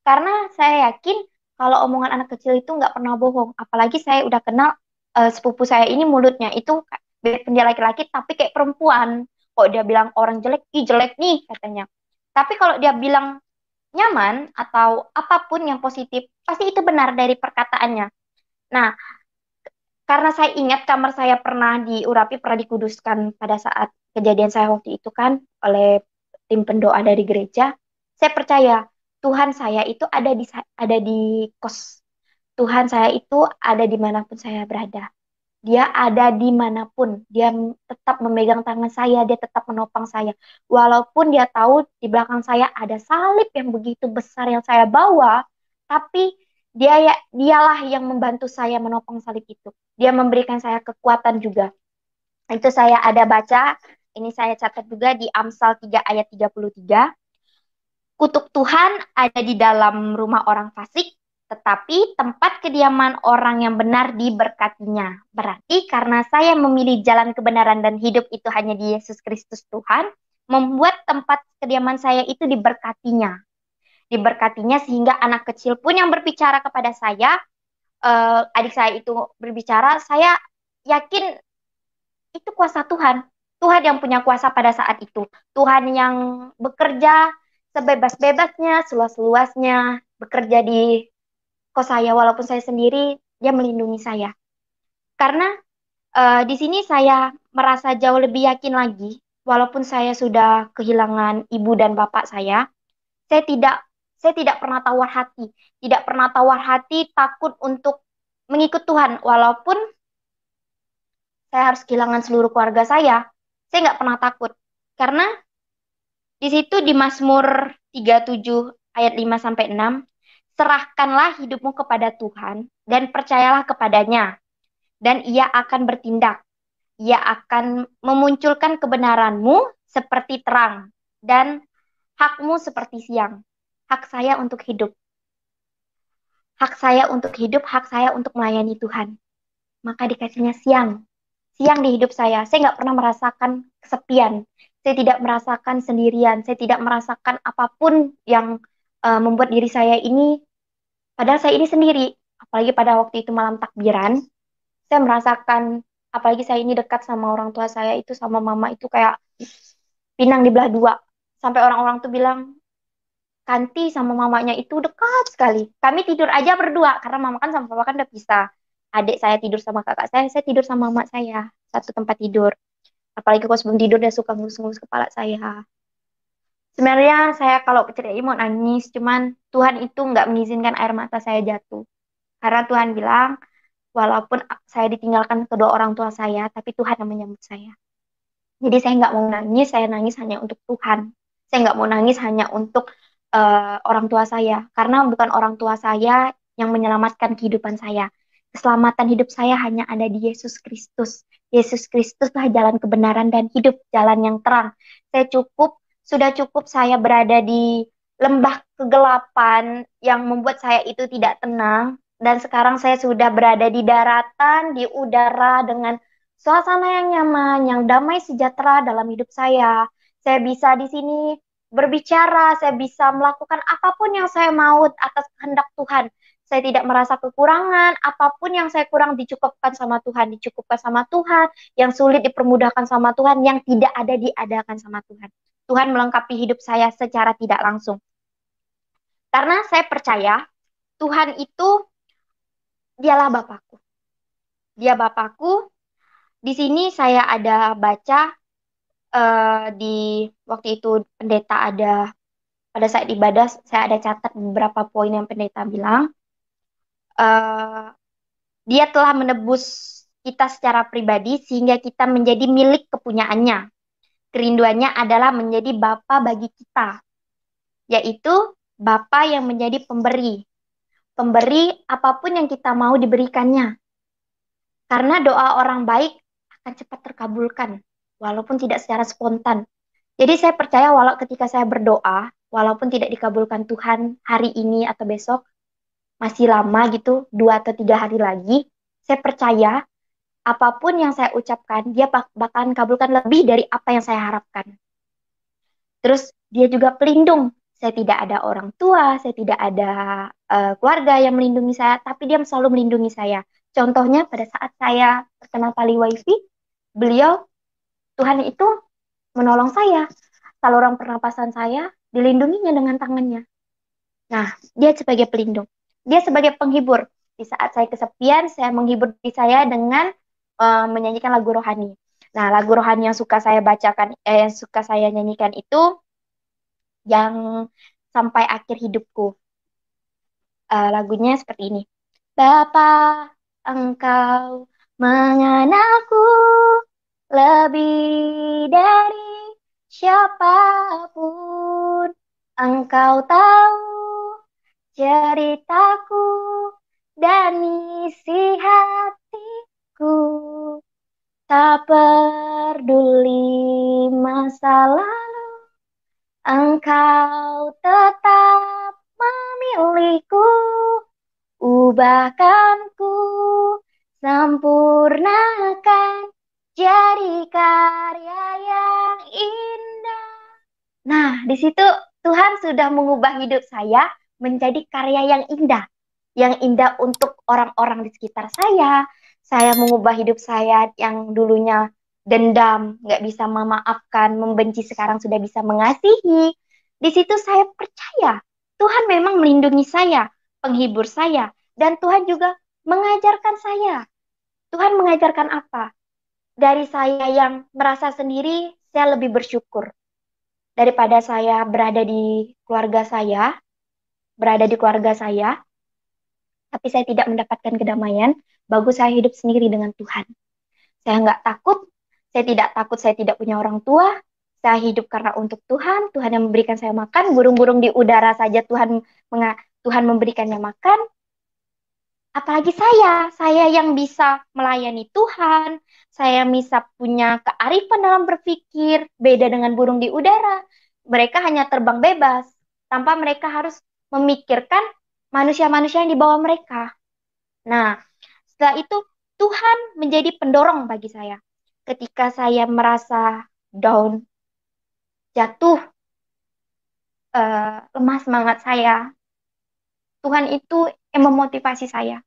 Karena saya yakin kalau omongan anak kecil itu nggak pernah bohong. Apalagi saya udah kenal sepupu saya ini mulutnya itu biarpun dia laki-laki tapi kayak perempuan. Kok dia bilang orang jelek, ih jelek nih katanya. Tapi kalau dia bilang nyaman atau apapun yang positif, pasti itu benar dari perkataannya. Nah, karena saya ingat kamar saya pernah diurapi, pernah dikuduskan pada saat kejadian saya waktu itu kan oleh tim pendoa dari gereja, saya percaya Tuhan saya itu ada di kos. Tuhan saya itu ada dimanapun saya berada. Dia ada dimanapun. Dia tetap memegang tangan saya. Dia tetap menopang saya. Walaupun dia tahu di belakang saya ada salib yang begitu besar yang saya bawa, tapi dialah yang membantu saya menopang salib itu. Dia memberikan saya kekuatan juga. Itu saya ada baca, ini saya catat juga di Amsal 3 ayat 33. Kutuk Tuhan ada di dalam rumah orang fasik, tetapi tempat kediaman orang yang benar diberkatinya. Berarti karena saya memilih jalan kebenaran dan hidup itu hanya di Yesus Kristus Tuhan, membuat tempat kediaman saya itu diberkatinya. Diberkatinya sehingga anak kecil pun yang berbicara kepada saya, adik saya itu berbicara, saya yakin itu kuasa Tuhan. Tuhan yang punya kuasa pada saat itu. Tuhan yang bekerja sebebas-bebasnya, seluas-luasnya, bekerja di kos saya walaupun saya sendiri, dia melindungi saya. Karena di sini saya merasa jauh lebih yakin lagi, walaupun saya sudah kehilangan ibu dan bapak saya tidak saya tidak pernah tawar hati, tidak pernah tawar hati takut untuk mengikut Tuhan, walaupun saya harus kehilangan seluruh keluarga saya nggak pernah takut. Karena di situ di Mazmur 37 ayat 5 sampai 6, serahkanlah hidupmu kepada Tuhan dan percayalah kepadanya, dan Ia akan bertindak. Ia akan memunculkan kebenaranmu seperti terang dan hakmu seperti siang. Hak saya untuk hidup. Hak saya untuk hidup, hak saya untuk melayani Tuhan. Maka dikasihnya siang. Siang di hidup saya nggak pernah merasakan kesepian. Saya tidak merasakan sendirian. Saya tidak merasakan apapun yang membuat diri saya ini, padahal saya ini sendiri. Apalagi pada waktu itu malam takbiran, saya merasakan, apalagi saya ini dekat sama orang tua saya itu, sama mama itu kayak pinang dibelah dua. Sampai orang-orang tuh bilang, Kanti sama mamanya itu dekat sekali. Kami tidur aja berdua, karena mama kan sama papa kan udah pisah. Adik saya tidur sama kakak saya tidur sama mama saya. Satu tempat tidur. Apalagi kalau sebelum tidur dia suka ngelus-ngelus kepala saya. Sebenarnya saya kalau keceritain mau nangis, cuman Tuhan itu nggak mengizinkan air mata saya jatuh. Karena Tuhan bilang, walaupun saya ditinggalkan kedua orang tua saya, tapi Tuhan yang menyambut saya. Jadi saya nggak mau nangis, saya nangis hanya untuk Tuhan. Saya nggak mau nangis hanya untuk orang tua saya, karena bukan orang tua saya yang menyelamatkan kehidupan saya. Keselamatan hidup saya hanya ada di Yesus Kristus. Yesus Kristuslah jalan kebenaran dan hidup, jalan yang terang. Sudah cukup saya berada di lembah kegelapan yang membuat saya itu tidak tenang. Dan sekarang saya sudah berada di daratan, di udara dengan suasana yang nyaman, yang damai sejahtera dalam hidup saya. Saya bisa di sini berbicara, saya bisa melakukan apapun yang saya mau atas kehendak Tuhan. saya tidak merasa kekurangan, apapun yang saya kurang dicukupkan sama Tuhan, dicukupkan sama Tuhan, yang sulit dipermudahkan sama Tuhan, yang tidak ada diadakan sama Tuhan. Tuhan melengkapi hidup saya secara tidak langsung. Karena saya percaya Tuhan itu dialah Bapakku. Dia Bapakku. Di sini saya ada baca di waktu itu pendeta ada pada saat ibadah saya ada catat beberapa poin yang pendeta bilang. eh, Dia telah menebus kita secara pribadi sehingga kita menjadi milik kepunyaannya. Kerinduannya adalah menjadi Bapa bagi kita, yaitu Bapa yang menjadi pemberi. Pemberi apapun yang kita mau diberikannya. Karena doa orang baik akan cepat terkabulkan, walaupun tidak secara spontan. Jadi saya percaya walau ketika saya berdoa, walaupun tidak dikabulkan Tuhan hari ini atau besok, masih lama gitu, 2 atau 3 hari lagi, saya percaya apapun yang saya ucapkan, dia bakalan kabulkan lebih dari apa yang saya harapkan. Terus dia juga pelindung. Saya tidak ada orang tua, saya tidak ada keluarga yang melindungi saya, tapi dia selalu melindungi saya. Contohnya pada saat saya terkena tali wifi, beliau, Tuhan itu menolong saya. Saluran pernapasan saya dilindunginya dengan tangannya. Nah, dia sebagai pelindung. Dia sebagai penghibur. Di saat saya kesepian, saya menghibur diri saya dengan menyanyikan lagu rohani. Nah, lagu rohani yang suka saya bacakan, yang suka saya nyanyikan itu yang sampai akhir hidupku. Lagunya seperti ini. Bapa, Engkau mengenalku lebih dari siapapun. Engkau tahu ceritaku dan isi hatiku. Tak peduli masa lalu, Engkau tetap memilihku. Ubahkanku, sempurnakan, jadi karya yang indah. Nah, di situ Tuhan sudah mengubah hidup saya menjadi karya yang indah. Yang indah untuk orang-orang di sekitar saya. Saya mengubah hidup saya yang dulunya dendam, nggak bisa memaafkan, membenci, sekarang sudah bisa mengasihi. Di situ saya percaya Tuhan memang melindungi saya, penghibur saya, dan Tuhan juga mengajarkan saya. Tuhan mengajarkan apa? Dari saya yang merasa sendiri, saya lebih bersyukur daripada saya berada di keluarga saya, tapi saya tidak mendapatkan kedamaian. Bagus saya hidup sendiri dengan Tuhan. Saya nggak takut, saya tidak punya orang tua. Saya hidup karena untuk Tuhan, Tuhan yang memberikan saya makan, burung-burung di udara saja Tuhan memberikannya makan. Apalagi saya yang bisa melayani Tuhan, saya bisa punya kearifan dalam berpikir, beda dengan burung di udara. Mereka hanya terbang bebas, tanpa mereka harus memikirkan manusia-manusia yang di bawah mereka. Nah, setelah itu Tuhan menjadi pendorong bagi saya. Ketika saya merasa down, jatuh, lemah semangat saya, Tuhan itu yang memotivasi saya.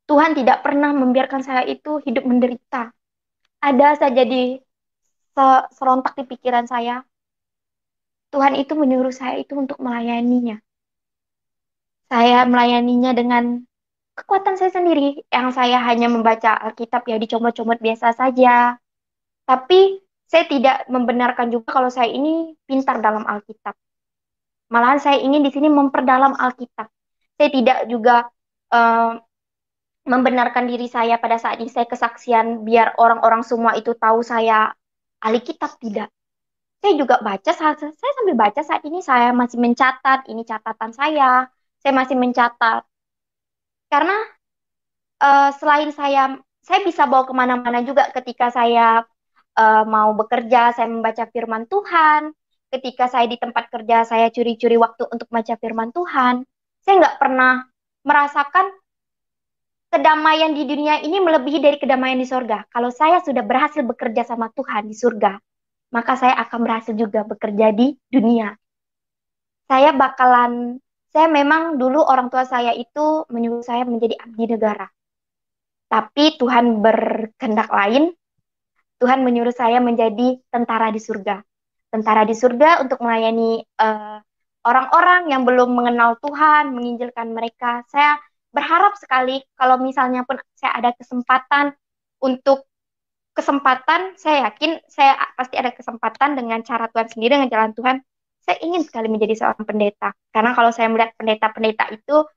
Tuhan tidak pernah membiarkan saya itu hidup menderita. Ada saja di serontak di pikiran saya, Tuhan itu menyuruh saya itu untuk melayaninya. Saya melayaninya dengan kekuatan saya sendiri, yang saya hanya membaca Alkitab ya dicomot-comot biasa saja. Tapi saya tidak membenarkan juga kalau saya ini pintar dalam Alkitab. Malahan saya ingin di sini memperdalam Alkitab. Saya tidak juga eh, membenarkan diri saya pada saat ini saya kesaksian biar orang-orang semua itu tahu saya ahli kitab, tidak. Saya juga baca, saya sambil baca saat ini saya masih mencatat, ini catatan saya masih mencatat. Karena selain saya bisa bawa kemana-mana juga ketika saya mau bekerja, saya membaca firman Tuhan. Ketika saya di tempat kerja, saya curi-curi waktu untuk baca firman Tuhan. Saya nggak pernah merasakan kedamaian di dunia ini melebihi dari kedamaian di surga. Kalau saya sudah berhasil bekerja sama Tuhan di surga, maka saya akan berhasil juga bekerja di dunia. Saya bakalan Saya memang dulu orang tua saya itu menyuruh saya menjadi abdi negara. Tapi Tuhan berkehendak lain. Tuhan menyuruh saya menjadi tentara di surga. Tentara di surga untuk melayani orang-orang yang belum mengenal Tuhan, menginjilkan mereka. Saya berharap sekali kalau misalnya pun saya ada kesempatan untuk saya yakin saya pasti ada kesempatan dengan cara Tuhan sendiri, dengan jalan Tuhan. Saya ingin sekali menjadi seorang pendeta. Karena kalau saya melihat pendeta-pendeta itu,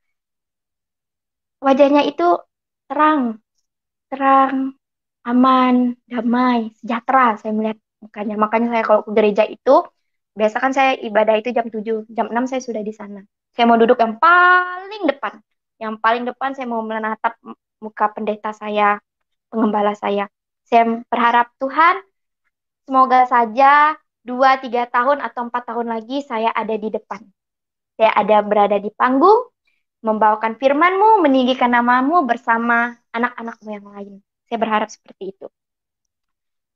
wajahnya itu terang, terang, aman, damai, sejahtera. Saya melihat mukanya. Makanya saya kalau ke gereja itu, biasa kan saya ibadah itu jam 7, jam 6 saya sudah di sana. Saya mau duduk yang paling depan. Yang paling depan saya mau menatap muka pendeta saya, pengembala saya. Saya berharap Tuhan, semoga saja 2, 3 tahun atau 4 tahun lagi saya ada di depan. Saya ada berada di panggung, membawakan firman-Mu, meninggikan nama-Mu bersama anak-anak-Mu yang lain. Saya berharap seperti itu.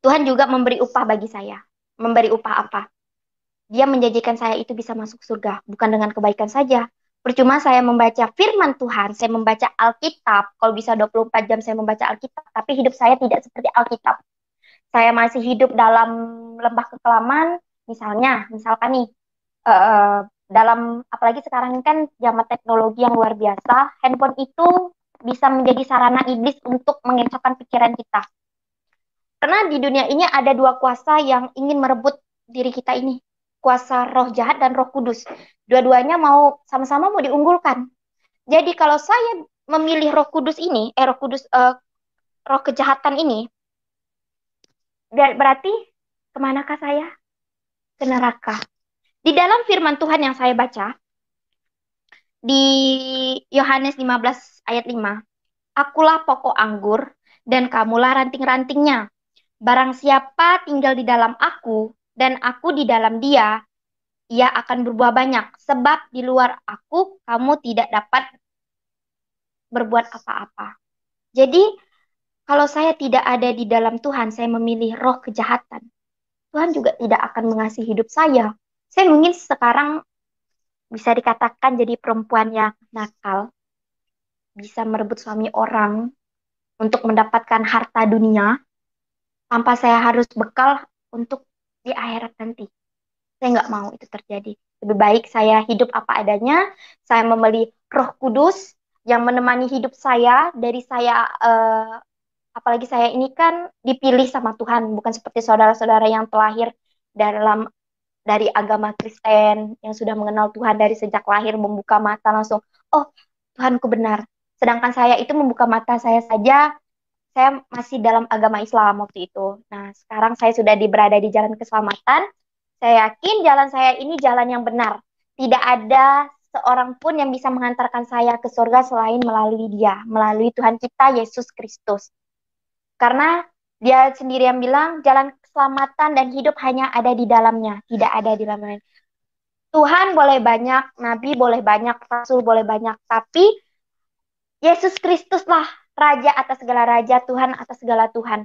Tuhan juga memberi upah bagi saya. Memberi upah apa? Dia menjanjikan saya itu bisa masuk surga, bukan dengan kebaikan saja. Percuma saya membaca firman Tuhan, saya membaca Alkitab, kalau bisa 24 jam saya membaca Alkitab, tapi hidup saya tidak seperti Alkitab. Saya masih hidup dalam lembah kekelaman, misalkan nih, dalam, apalagi sekarang ini kan zaman teknologi yang luar biasa, handphone itu bisa menjadi sarana iblis untuk mengecohkan pikiran kita. Karena di dunia ini ada dua kuasa yang ingin merebut diri kita ini. Kuasa roh jahat dan roh kudus. Dua-duanya mau sama-sama mau diunggulkan. Jadi kalau saya memilih roh kudus ini, roh kejahatan ini, berarti kemanakah saya? Ke neraka. Di dalam firman Tuhan yang saya baca, di Yohanes 15 ayat 5, akulah pokok anggur dan kamulah ranting-rantingnya. Barang siapa tinggal di dalam aku dan aku di dalam dia, ia akan berbuah banyak. Sebab di luar aku, kamu tidak dapat berbuat apa-apa. Jadi, kalau saya tidak ada di dalam Tuhan, saya memilih roh kejahatan. Tuhan juga tidak akan mengasihi hidup saya. Saya mungkin sekarang bisa dikatakan jadi perempuan yang nakal. Bisa merebut suami orang untuk mendapatkan harta dunia, tanpa saya harus bekal untuk di akhirat nanti. Saya nggak mau itu terjadi. Lebih baik saya hidup apa adanya. Saya memilih Roh Kudus yang menemani hidup saya. Dari saya, apalagi saya ini kan dipilih sama Tuhan, bukan seperti saudara-saudara yang terlahir dari agama Kristen yang sudah mengenal Tuhan dari sejak lahir, membuka mata langsung, oh Tuhanku benar. Sedangkan saya itu membuka mata saya saja. Saya masih dalam agama Islam waktu itu. Nah, sekarang saya sudah berada di jalan keselamatan. Saya yakin jalan saya ini jalan yang benar. Tidak ada seorang pun yang bisa mengantarkan saya ke surga selain melalui Dia, melalui Tuhan kita Yesus Kristus. Karena Dia sendiri yang bilang jalan keselamatan dan hidup hanya ada di dalamnya, tidak ada di dalam lain. Tuhan boleh banyak, nabi boleh banyak, rasul boleh banyak, tapi Yesus Kristuslah Raja atas segala raja, Tuhan atas segala Tuhan.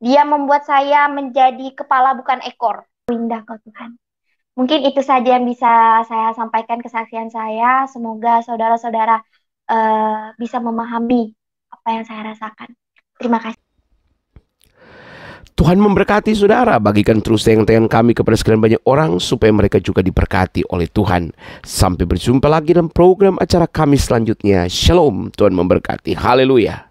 Dia membuat saya menjadi kepala bukan ekor. Indah kau Tuhan. Mungkin itu saja yang bisa saya sampaikan kesaksian saya. Semoga saudara-saudara bisa memahami apa yang saya rasakan. Terima kasih. Tuhan memberkati saudara, bagikan terus tayangan-tayangan kami kepada sekian banyak orang supaya mereka juga diberkati oleh Tuhan. Sampai berjumpa lagi dalam program acara kami selanjutnya. Shalom, Tuhan memberkati. Haleluya.